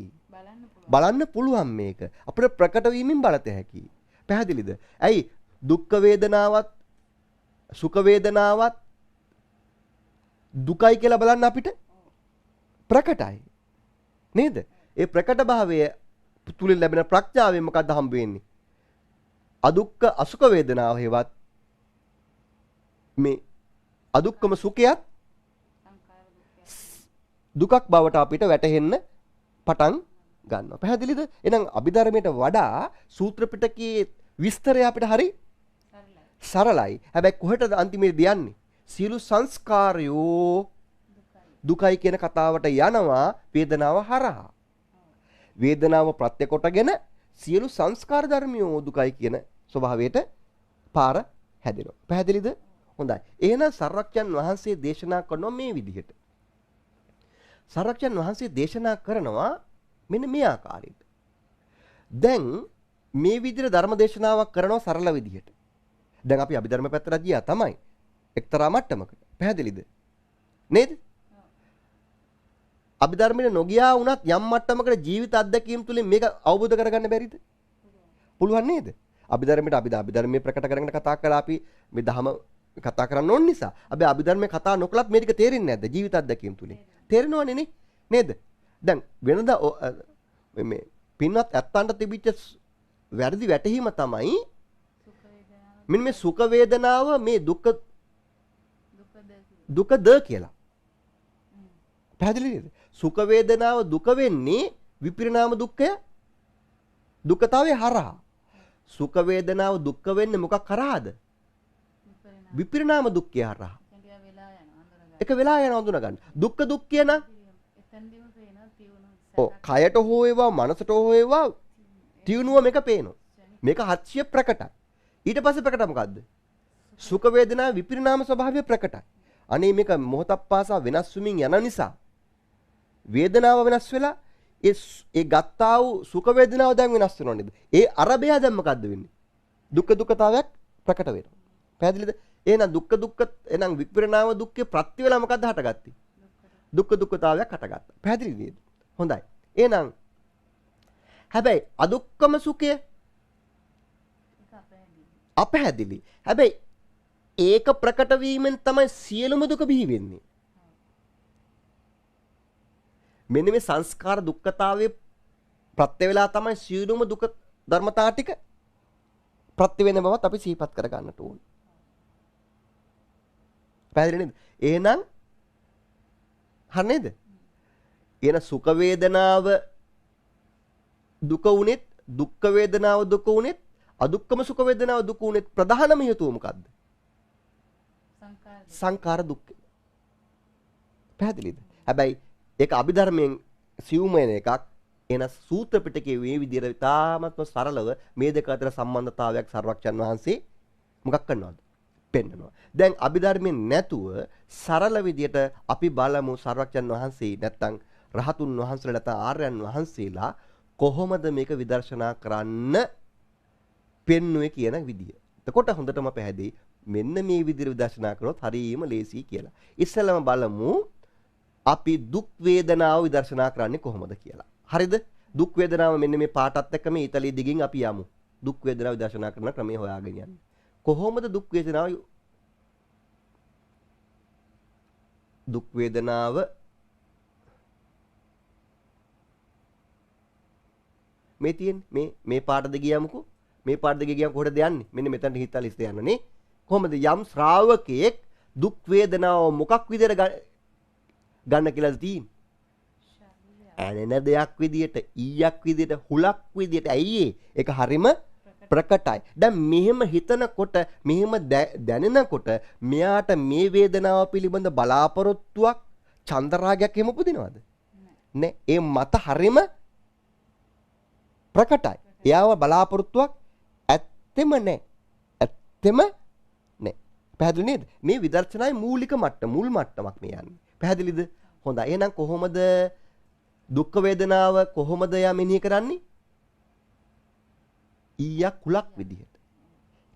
බලන්න පුළුවන් මේක. අපිට ප්‍රකට වීමෙන් බලත හැකියි. පැහැදිලිද? ඇයි දුක්ඛ වේදනාවත් සුඛ වේදනාවත් දුකයි කියලා බලන්න අපිට ප්‍රකටයි. නේද? ඒ ප්‍රකට භාවය තුලින් ලැබෙන ප්‍රඥාවෙන් මොකද්ද හම්බ වෙන්නේ? අදුක්ඛ අසුඛ වේදනාව හේවත් මේ අදුක්ඛම සුඛයත් දුකක් බවට අපිට වැටහෙන්න පටන් ගන්නවා. පැහැදිලිද? එහෙනම් අභිධර්මයට වඩා සූත්‍ර පිටකයේ විස්තරය අපිට හරි සරලයි. හැබැයි කොහෙටද අන්තිමේදී යන්නේ? සියලු සංස්කාරයෝ දුකයි කියන කතාවට යනවා වේදනාව හරහා. වේදනාව ප්‍රත්‍ය කොටගෙන සියලු සංස්කාර ධර්මියෝ දුකයි කියන ස්වභාවයට පාර හැදෙනවා. පැහැදිලිද? හොඳයි. එහෙනම් සර්වඥන් වහන්සේ දේශනා කරනවා මේ විදිහට. සර්වඥන් වහන්සේ දේශනා කරනවා මෙන්න මේ ආකාරයට. දැන් මේ විදිහට ධර්ම දේශනාවක් කරනවා සරල විදිහට. දැන් අපි අභිධර්ම පැත්තට ගියා තමයි. එක්තරා මට්ටමකට. පැහැදිලිද? නේද? අභිධර්මයේ නොගියා වුණත් යම් මට්ටමකට ජීවිත අත්දැකීම් තුලින් මේක අවබෝධ කරගන්න බැරිද? පුළුවන් නේද? අභිධර්මයේ ප්‍රකට කරගෙන කතා කරලා අපි මේ ධම කතා කරන්න ඕන නිසා. අපි අභිධර්මයේ කතා නොකලත් මේ ටික තේරෙන්නේ නැද්ද? ජීවිත අත්දැකීම් තුලින්. තේරෙනවනේ නේ? නේද? දැන් වෙනදා මේ පින්වත් ඇත්තන්ට තිබිච්ච වැරදි වැටහීම තමයි මෙන්න මේ සුඛ වේදනාව මේ දුකද කියලා. පැහැදිලි නේද? සුඛ වේදනාව දුක වෙන්නේ විපරිණාම දුක්ඛය දුක්ඛතාවයේ හරහා. සුඛ වේදනාව දුක්ඛ වෙන්නේ මොකක් හරහාද? විපරිණාම දුක්ඛය හරහා. ඒක වෙලා යන හඳුනා ගන්න. දුක්ඛ දුක්ඛය නම් කයට හෝ වේවා මනසට හෝ වේවා තියුණුව මේක පේනවා. මේක හත්සිය ප්‍රකටයි. ඊට පස්සේ ප්‍රකට මොකද්ද? සුඛ වේදනා විපරිණාම ස්වභාවය ප්‍රකටයි. අනේ මේක මොහොතක් පාසා වෙනස් වෙමින් යන නිසා වේදනාව වෙනස් වෙලා ඒ ගත්තා වූ සුඛ වේදනාව දැන් වෙනස් වෙනව නේද? ඒ අරබය දැන් මොකද්ද වෙන්නේ? දුක්ඛ දුක්ඛතාවයක් ප්‍රකට වෙනවා. පැහැදිලිද? එහෙනම් දුක්ඛ දුක්ඛ එහෙනම් විපරිණාම දුක්ඛේ ප්‍රත්‍ය වේලා මොකද්ද හටගත්තේ? දුක්ඛ දුක්ඛතාවයක් හටගත්තා. පැහැදිලි නේද? හොඳයි. එහෙනම් හැබැයි අදුක්ඛම සුඛය අපැහැදිලි. හැබැයි ඒක ප්‍රකට වීමෙන් තමයි සියලුම දුක බිහි වෙන්නේ. මෙන්න මේ සංස්කාර දුක්ඛතාවයේ ප්‍රත්‍ය වේලා තමයි සියලුම දුක ධර්මතා ටික ප්‍රත්‍ය වෙන බවත් අපි සිහිපත් කර ගන්නට ඕන. පැහැදිලි නේද? එහෙනම් හරි නේද? එන සුඛ වේදනාව දුක උනේත් දුක්ඛ වේදනාව දුක උනේත් අදුක්ඛම සුඛ වේදනාව දුක උනේත් ප්‍රධානම හේතුව මොකද්ද? සංකාර දුක්ඛ. පැහැදිලිද? හැබැයි ඒක අභිධර්මයෙන් සියුම් වෙන එකක්. එන සූත්‍ර පිටකයේ මේ විදිහට තාමත්ම සරලව මේ දෙක අතර සම්බන්ධතාවයක් සර්වඥන් වහන්සේ මොකක් කරනවද? පෙන්නනවා. දැන් අභිධර්මයෙන් නැතුව සරල විදිහට අපි බලමු සර්වඥන් වහන්සේ නැත්තම් රහතුන් වහන්සේලා නැත්නම් ආර්යයන් වහන්සේලා කොහොමද මේක විදර්ශනා කරන්න පෙන්වුවේ කියන විදිය. එතකොට හොඳටම පැහැදිලි මෙන්න මේ විදිහට විදර්ශනා කරොත් හරියම ලේසියි කියලා. ඉස්සෙල්ලම බලමු අපි දුක් වේදනාව විදර්ශනා කරන්නේ කොහොමද කියලා. හරිද? දුක් වේදනාව මෙන්න මේ පාටත් එක්ක මේ ඉතලිය දිගින් අපි යමු. දුක් වේදනාව විදර්ශනා කරන ක්‍රමය හොයාගෙන යන්න. කොහොමද දුක් වේදනාව මේ තියෙන්නේ මේ පාට දෙක ගියාමුකෝ. මේ පාට දෙක ගියාම කොහෙටද යන්නේ? මෙන්න මෙතනට හිතලා ඉස්ත යන්න නේ. කොහොමද යම් ශ්‍රාවකයෙක් දුක් වේදනාව මොකක් විදියට ගන්න කියලාද තියෙන්නේ? ඇනෙන දෙයක් විදියට, ඊයක් විදියට, හුලක් විදියට. ඇයි ඒක හරිම ප්‍රකටයි. දැන් මෙහෙම හිතනකොට, මෙහෙම දැනෙනකොට මෙයාට මේ වේදනාව පිළිබඳ බලාපොරොත්තුවක්, චන්දරාගයක් එහෙම උපදිනවද? නෑ. ඒ මත හරිම ප්‍රකටයි. එයාව බලාපොරොත්තුවක් ඇත්තෙම නෑ. ඇත්තෙම නෑ. පැහැදිලි නේද? මේ විදර්ශනාවේ මූලික මට්ටම, මුල් මට්ටමක් මේ යන්නේ. පැහැදිලිද? හොඳයි. එහෙනම් කොහොමද දුක් වේදනාව කොහොමද යා මෙනෙහි කරන්නේ? ඊයක් කුලක් විදිහට.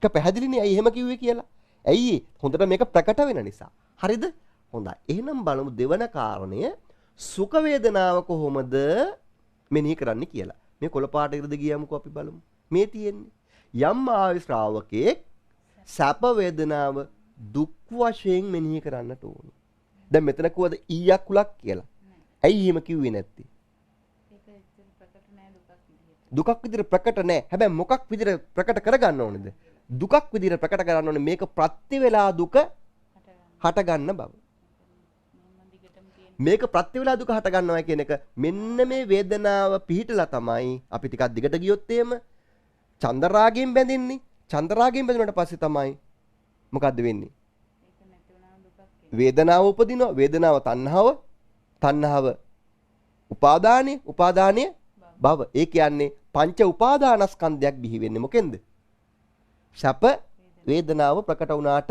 ඒක පැහැදිලිනේ ඇයි එහෙම කිව්වේ කියලා. ඇයි? හොඳට මේක ප්‍රකට වෙන නිසා. හරිද? හොඳයි. එහෙනම් බලමු දෙවන කාරණය සුඛ වේදනාව කොහොමද මෙනෙහි කරන්නේ කියලා. මේ කොළ පාට ඉරද ගියමුකෝ අපි බලමු. මේ තියෙන්නේ යම් ආවි ශ්‍රාවකෙක් සැප වේදනාව දුක් වශයෙන් මෙනෙහි කරන්නට ඕන. දැන් මෙතන කිව්වද ඊයක් කුලක් කියලා. ඇයි එහෙම කිව්වේ නැත්තේ? දුකක් විදිහට ප්‍රකට නැහැ. හැබැයි මොකක් විදිහට ප්‍රකට කරගන්න ඕනේද? දුකක් විදිහට ප්‍රකට කරගන්න ඕනේ මේක ප්‍රත්‍ය වේලා දුක හට ගන්න බව. මේක ප්‍රත්‍ය වේලා දුක හට ගන්නවා කියන එක මෙන්න මේ වේදනාව පිහිටලා තමයි අපි ටිකක් දිගට ගියොත් එහෙම චන්දරාගයෙන් බැඳෙන්නේ. චන්දරාගයෙන් බැඳුණාට පස්සේ තමයි මොකද්ද වෙන්නේ? වේදනාව උපදිනවා. වේදනාව තණ්හාව. තණ්හාව උපාදානය. උපාදානය භව. ඒ කියන්නේ පංච උපාදානස්කන්ධයක් බිහි වෙන්නේ මොකෙන්ද? සැප වේදනාව ප්‍රකට වුණාට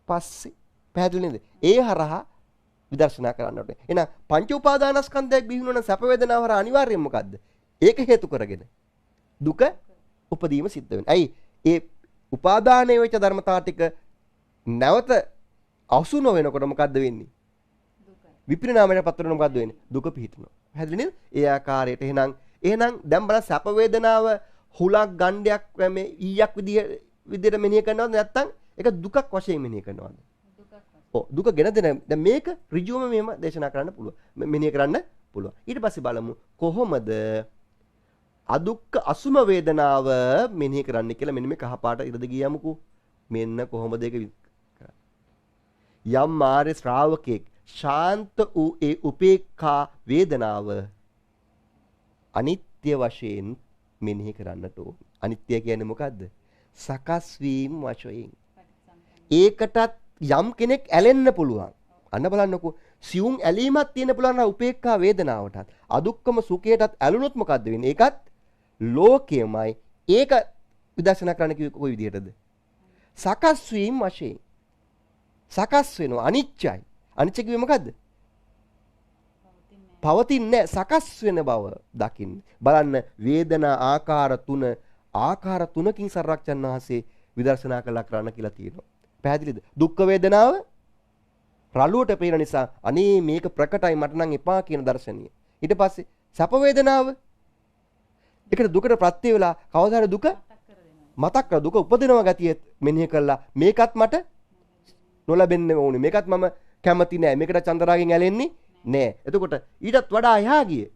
පස්සේ. පැහැදිලි නේද? ඒ හරහා විදර්ශනා කරන්න ඕනේ. එහෙනම් පංච උපාදානස්කන්ධයක් බිහි වෙන සැප වේදනාව හරහා අනිවාර්යයෙන් මොකද්ද? ඒක හේතු කරගෙන දුක උපදීම සිද්ධ වෙනවා. ඇයි? ඒ උපාදානයේ වෙච්ච ධර්මතා ටික නැවත අසු නොවෙනකොට මොකද්ද වෙන්නේ? විපරිණාමයට පත් වෙනකොට මොකද්ද වෙන්නේ? දුක පිහිටනවා. පැහැදිලි නේද? ඒ ආකාරයට එහෙනම් දැන් බලන්න සැප වේදනාව හුලක් ගණ්ඩයක් මේ ඊයක් විදියට මෙනෙහි කරනවද නැත්නම් ඒක දුකක් වශයෙන් මෙනෙහි කරනවද? ඔව් දුක ගෙන දෙන දැන් මේක ඍජුවම මෙහෙම දේශනා කරන්න පුළුවන්. මෙනෙහි කරන්න පුළුවන්. ඊට පස්සේ බලමු කොහොමද අදුක්ඛ අසුම වේදනාව මෙනෙහි කරන්න කියලා මෙන්න මේ කහපාට ඉරද ගියමුකෝ. මෙන්න කොහොමද ඒක යම් මාර්ය ශ්‍රාවකෙක් ශාන්ත වූ ඒ උපේක්ඛා වේදනාව අනිත්‍ය වශයෙන් මෙනෙහි කරන්නට ඕන. අනිත්‍ය කියන්නේ මොකද්ද? සකස් වීම වශයෙන්. ඒකටත් යම් කෙනෙක් ඇලෙන්න පුළුවන්. අන්න බලන්නකෝ. සියුම් ඇලීමක් තියෙන පුළුවන් උපේක්ඛා වේදනාවටත්. අදුක්කම සුඛයටත් ඇලුනොත් මොකද්ද වෙන්නේ? ඒකත් ලෝකයමයි. ඒක විදර්ශනා කරන්න කිව්වේ කොයි විදිහටද? සකස් වීම වශයෙන්. සකස් වෙනවා අනිත්‍යයි. අනිත්‍ය කිව්වේ මොකද්ද? පවතින්නේ සකස් වෙන බව දකින්න. බලන්න වේදනා ආකාර තුනකින් සර්වඥාන් වහන්සේ විදර්ශනා කළා කරන්න කියලා තියෙනවා. පැහැදිලිද? දුක්ඛ වේදනාව රළුවට පේන නිසා අනේ මේක ප්‍රකටයි මට නම් එපා කියන දර්ශනීය. ඊට පස්සේ සැප වේදනාව ඒකට දුකට ප්‍රත්‍ය වෙලා කවදාද දුක මතක් කර දුක උපදිනවා ගතිය මෙනෙහි කළා මේකත් මට නොලැබෙන්න ඕනේ. මේකත් මම කැමති නෑ. මේකට චන්දරාගෙන් ඇලෙන්නේ නෑ. එතකොට ඊටත් වඩා එහා ගියේ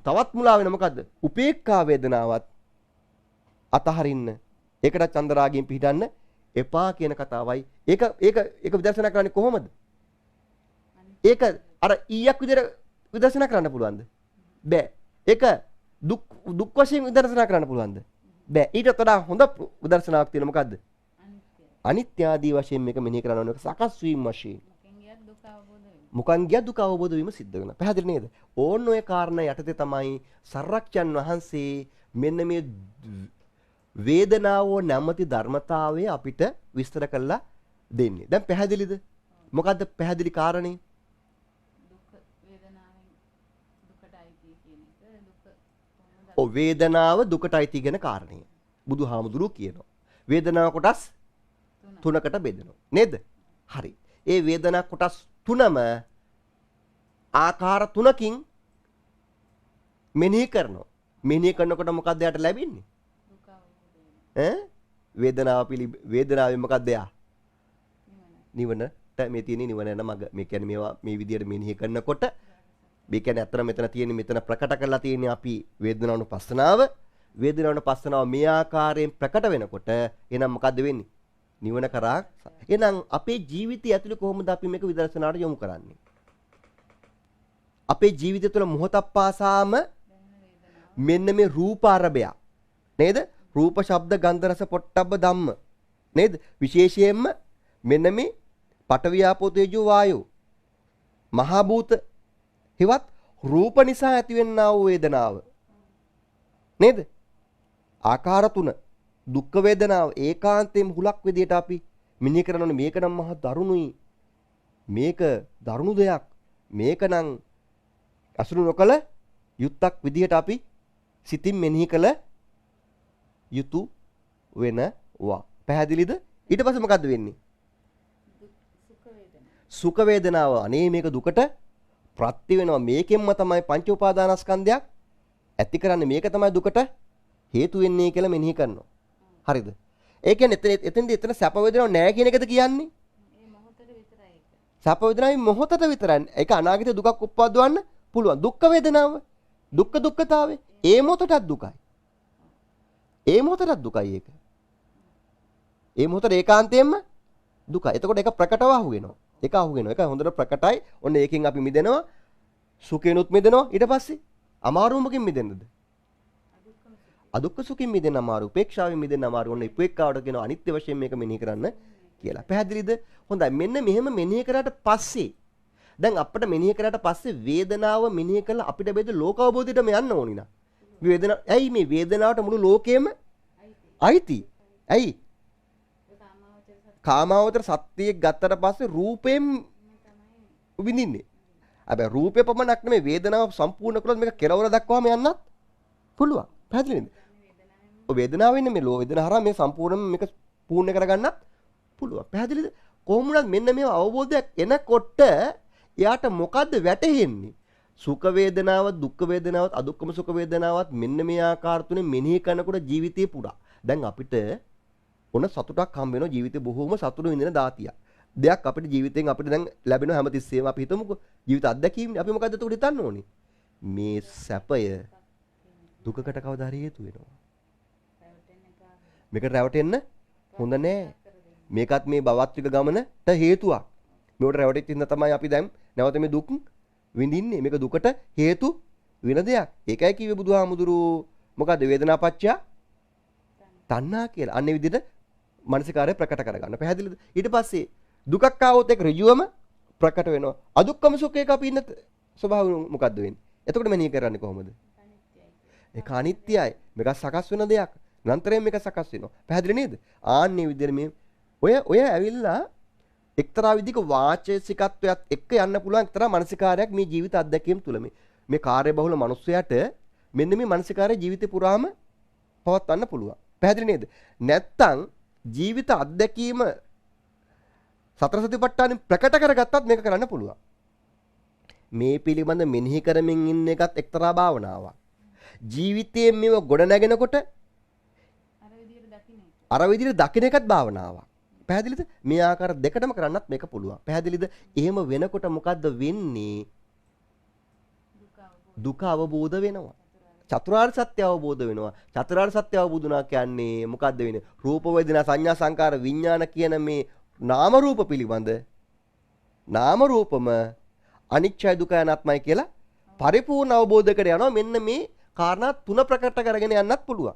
තවත් මුලා වෙන මොකද්ද? උපේක්ඛා වේදනාවත් අතහරින්න. ඒකට චන්දරාගෙන් පිටින්න එපා කියන කතාවයි. ඒක විදර්ශනා කරන්නේ කොහොමද? ඒක අර ඊයක් විදිහට විදර්ශනා කරන්න පුළුවන්ද? බෑ. ඒක දුක් වශයෙන් විදර්ශනා කරන්න පුළුවන්ද? බෑ. ඊට වඩා හොඳ විදර්ශනාවක් තියෙන මොකද්ද? අනිත්‍ය ආදී වශයෙන් මේක මෙනෙහි කරන්න ඕන. සකස් වීම වශයෙන්. මුකන් ගිය දුක අවබෝධ වීම සිද්ධ වෙනවා. පැහැදිලි නේද? ඕන්න ඔය කාරණා යටතේ තමයි සර්වඥන් වහන්සේ මෙන්න මේ වේදනාව නැමැති ධර්මතාවය අපිට විස්තර කරලා දෙන්නේ. දැන් පැහැදිලිද? මොකද්ද පැහැදිලි කාරණේ? වේදනාව දුකට අයිති කියන කාරණය. බුදුහාමුදුරුවෝ කියනවා. වේදනාව කොටස් තුනකට බෙදෙනවා. නේද? හරි. ඒ වේදනා කොටස් තුනම ආකාර තුනකින් මෙනෙහි කරනවා. මෙනෙහි කරනකොට මොකද්ද යට ලැබෙන්නේ? වේදනාවෙන් මොකක්ද යා? නිවනට මේ තියෙන නිවන යන මඟ. මේ කියන්නේ මේවා මේ විදිහට මෙනෙහි කරනකොට මේ කියන්නේ අතර මෙතන තියෙන මෙතන ප්‍රකට කරලා තියෙන්නේ අපි වේදනානුපස්සනාව. වේදනානුපස්සනාව මේ ආකාරයෙන් ප්‍රකට වෙනකොට එහෙනම් මොකද්ද වෙන්නේ? නිවන කරා. එහෙනම් අපේ ජීවිතය ඇතුලේ කොහොමද අපි මේක විදර්ශනාට යොමු කරන්නේ? අපේ ජීවිතය තුළ මොහොතක් පාසාම මෙන්න මේ රූප අරබය නේද? රූප ශබ්ද ගන්ධ රස පොට්ටබ්බ ධම්ම නේද? විශේෂයෙන්ම මෙන්න මේ පඨවි ආපෝ තේජෝ වායෝ මහා භූත හිවත් රූප නිසා ඇතිවෙනා වූ වේදනාව නේද? ආකාර තුන දුක්ඛ වේදනාව ඒකාන්තයෙන් හුලක් විදියට අපි මෙනෙහි කරනෝනේ. මේක නම් මහා දරුණුයි. මේක දරුණු දෙයක්. මේක නම් අසුරු නොකල යුත්තක් විදියට අපි සිතින් මෙනෙහි කළ යුතු වෙනවා. පැහැදිලිද? ඊට පස්සේ මොකද්ද වෙන්නේ? සුඛ වේදනාව. අනේ මේක දුකට ප්‍රත්‍ය වෙනවා. මේකෙන්ම තමයි පංච උපාදානස්කන්ධයක් ඇති කරන්නේ. මේක තමයි දුකට හේතු වෙන්නේ කියලා මෙනෙහි කරනවා. හරිද? ඒ කියන්නේ එතෙන්දී එතන සැප වේදනාවක් නැහැ කියන එකද කියන්නේ? මේ මොහොතට විතරයි ඒක. සැප වේදනාවේ මොහොතට විතරයි. ඒක අනාගත දුකක් උප්පද්දවන්න පුළුවන්. දුක්ඛ වේදනාව දුක්ඛතාවය ඒ මොහොතටත් දුකයි. ඒ මොහොතටත් දුකයි ඒක. ඒ මොහොතට ඒකාන්තයෙන්ම දුකයි. එතකොට ඒක ප්‍රකටව අහු වෙනවා. ඒක අහු වෙනවා. ඒක හොඳට ප්‍රකටයි. ඔන්න ඒකෙන් අපි මිදෙනවා. සුඛේනුත් මිදෙනවා. ඊට පස්සේ අමාරුවමකින් මිදෙන්නද? අදුක්ඛ සුඛින් මිදෙන්න අමාරු. උපේක්ෂාවෙන් මිදෙන්න අමාරු. ඔන්න උපේක්ඛාවට කියනවා අනිත්‍ය වශයෙන් මේක මෙනෙහි කරන්න කියලා. පැහැදිලිද? හොඳයි. මෙන්න මෙහෙම මෙනෙහි කරාට පස්සේ දැන් අපිට මෙනෙහි කරාට පස්සේ වේදනාව මෙනෙහි කළා අපිට බෙද ලෝක අවබෝධයටම යන්න ඕනි නා. වේදනාව ඇයි මේ වේදනාවට මුළු ලෝකෙම අයිති? ඇයි? කාමාවචර සත්‍යයක් ගත්තට පස්සේ රූපයෙන් විඳින්නේ. හැබැයි රූපේ පමණක් නෙමෙයි වේදනාව සම්පූර්ණ කළොත් මේක කෙලවර දක්වාම යන්නත් පුළුවන්. පැහැදිලිද? ඔය වේදනාව වෙන්නේ මේ ලෝ වේදනාව හරහා මේ සම්පූර්ණයෙන්ම මේක පූර්ණ කරගන්නත් පුළුවන්. පැහැදිලිද? කොහොම වුණත් මෙන්න මේ අවබෝධයක් එනකොට එයාට මොකද්ද වැටහෙන්නේ? සුඛ වේදනාව, දුක්ඛ වේදනාවත්, අදුක්ඛම සුඛ වේදනාවත් මෙන්න මේ ආකාර තුනේ මෙනෙහි කරනකොට ජීවිතේ පුරා. දැන් අපිට ඔන්න සතුටක් හම් වෙනවා. ජීවිතේ බොහෝම සතුට විඳින දාතියක්. දෙයක් අපිට ජීවිතෙන් අපිට දැන් ලැබෙනවා හැමතිස්සෙම. අපි හිතමුකෝ ජීවිත අත්දැකීම් අපි මොකද්ද එතකොට හිතන්න ඕනේ? මේ සැපය දුකකට කවදා හරි හේතු වෙනවා. මේක රැවටෙන්න හොඳ නෑ. මේකත් මේ භවත්‍රික ගමනට හේතුවක්. මේකට රැවටෙච්ච ඉන්න තමයි අපි දැන් නැවත මේ දුක් විඳින්නේ. මේක දුකට හේතු වෙන දෙයක්. ඒකයි කිව්වේ බුදුහාමුදුරුවෝ මොකද්ද වේදනාපච්චය තණ්හා කියලා. අන්නේ විදිහට මානසිකාරය ප්‍රකට කරගන්න. පැහැදිලිද? ඊට පස්සේ දුකක් ආවොත් ඒක ඍජුවම ප්‍රකට වෙනවා. අදුක්කම සුඛයක අපි ඉන්න ස්වභාවය මොකද්ද වෙන්නේ? එතකොට මෙනෙහි කරන්නේ කොහොමද? ඒක අනිත්‍යයි. මේක සකස් වෙන දෙයක්. නිරන්තරයෙන් මේක සකස් වෙනවා. පැහැදිලි නේද? ආන්නේ විදිහට මේ ඔය ඇවිල්ලා එක්තරා විදිහක වාචසිකත්වයක් එක්ක යන්න පුළුවන් එක්තරා මානසිකාරයක් මේ ජීවිත අත්දැකීම් තුල මේ කාර්යබහුල මිනිස්සයාට මෙන්න මේ මානසිකාරය ජීවිතේ පුරාම පවත්වන්න පුළුවන්. පැහැදිලි නේද? නැත්තම් ජීවිත අත්දැකීම සතර සතිපට්ඨානෙ ප්‍රකට කරගත්තත් මේක කරන්න පුළුවන්. මේ පිළිබඳ මෙනෙහි කරමින් ඉන්න එකත් එක්තරා භාවනාවක්. ජීවිතයේ මේව ගොඩ නැගෙනකොට අර විදිහට දකින්න එකත් භාවනාවක්. පැහැදිලිද? මේ ආකාර දෙකටම කරන්නත් මේක පුළුවන්. පැහැදිලිද? එහෙම වෙනකොට මොකද්ද වෙන්නේ? දුක අවබෝධ වෙනවා. චතුරාර්ය සත්‍ය අවබෝධ වෙනවා. චතුරාර්ය සත්‍ය අවබෝධ වුණා කියන්නේ මොකද්ද වෙන්නේ? රූප වේදනා සංඥා සංකාර විඥාන කියන මේ නාම රූප පිළිබඳ නාම රූපම අනිච්චයි දුකයි අනාත්මයි කියලා පරිපූර්ණ අවබෝධයකට යනවා. මෙන්න මේ කාරණා තුන ප්‍රකට කරගෙන යන්නත් පුළුවන්.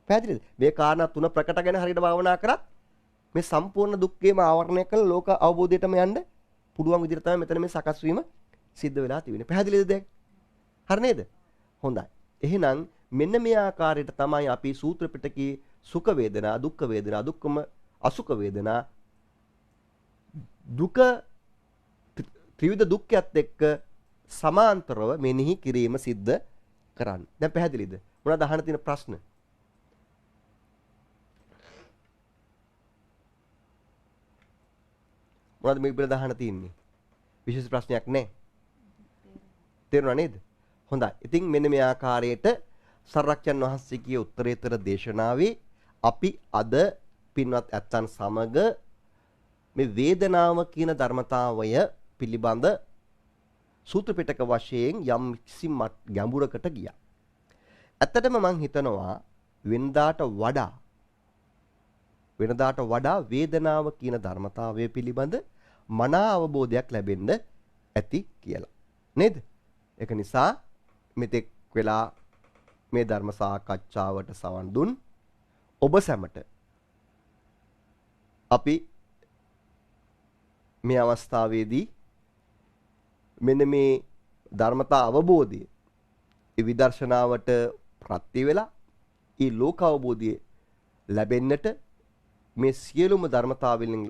පැහැදිලිද? මේ කාරණා තුන ප්‍රකට කරගෙන හරියට භාවනා කරත් මේ සම්පූර්ණ දුක්ඛේම ආවරණය කළ ලෝක අවබෝධයටම යන්න පුළුවන් විදිහට තමයි මෙතන මේ සකස් වීම සිද්ධ වෙලා තියෙන්නේ. පැහැදිලිද දැන්? හරි නේද? හොඳයි. එහෙනම් මෙන්න මේ ආකාරයට තමයි අපි සූත්‍ර පිටකයේ සුඛ වේදනා, දුක්ඛ වේදනා, දුක්ඛම අසුඛ වේදනා දුක ත්‍රිවිධ දුක්ඛයත් එක්ක සමාන්තරව මෙනෙහි කිරීම සිද්ධ කරන්න. දැන් පැහැදිලිද? මොනවද අහන්න තියෙන ප්‍රශ්න? මොනවද මේ පිළිබඳව අහන්න තියෙන්නේ? විශේෂ ප්‍රශ්නයක් නැහැ. තේරුණා නේද? හොඳයි. ඉතින් මෙන්න මේ ආකාරයට සර්වඥන් වහන්සේගේ උත්තරීතර දේශනාවේ අපි අද පින්වත් ඇත්තන් සමග මේ වේදනාව කියන ධර්මතාවය පිළිබඳ සූත්‍ර පිටක වශයෙන් යම් කිසි ගැඹුරකට ගියා. ඇත්තටම මම හිතනවා වෙනදාට වඩා වේදනාව කියන ධර්මතාවය පිළිබඳ මනා අවබෝධයක් ලැබෙන්න ඇති කියලා. නේද? ඒක නිසා මෙතෙක් වෙලා මේ ධර්ම සාකච්ඡාවට සවන් දුන් ඔබ සැමට අපි මේ අවස්ථාවේදී මෙන්න මේ ධර්මතා අවබෝධය ඒ විදර්ශනාවට ප්‍රත්‍ය වෙලා ඒ ලෝක අවබෝධය ලැබෙන්නට මේ සියලුම ධර්මතාවලින්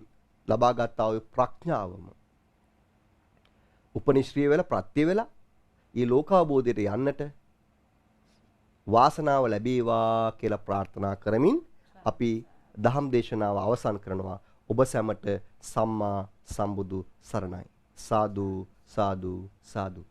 ලබා ගන්නා වූ ප්‍රඥාවම උපනිශ්‍රේ වෙලා ප්‍රත්‍ය වෙලා ඒ ලෝක අවබෝධයට යන්නට වාසනාව ලැබේවා කියලා ප්‍රාර්ථනා කරමින් අපි දහම් දේශනාව අවසන් කරනවා. ඔබ සැමට සම්මා සම්බුදු සරණයි. සාදු සාදු සාදු.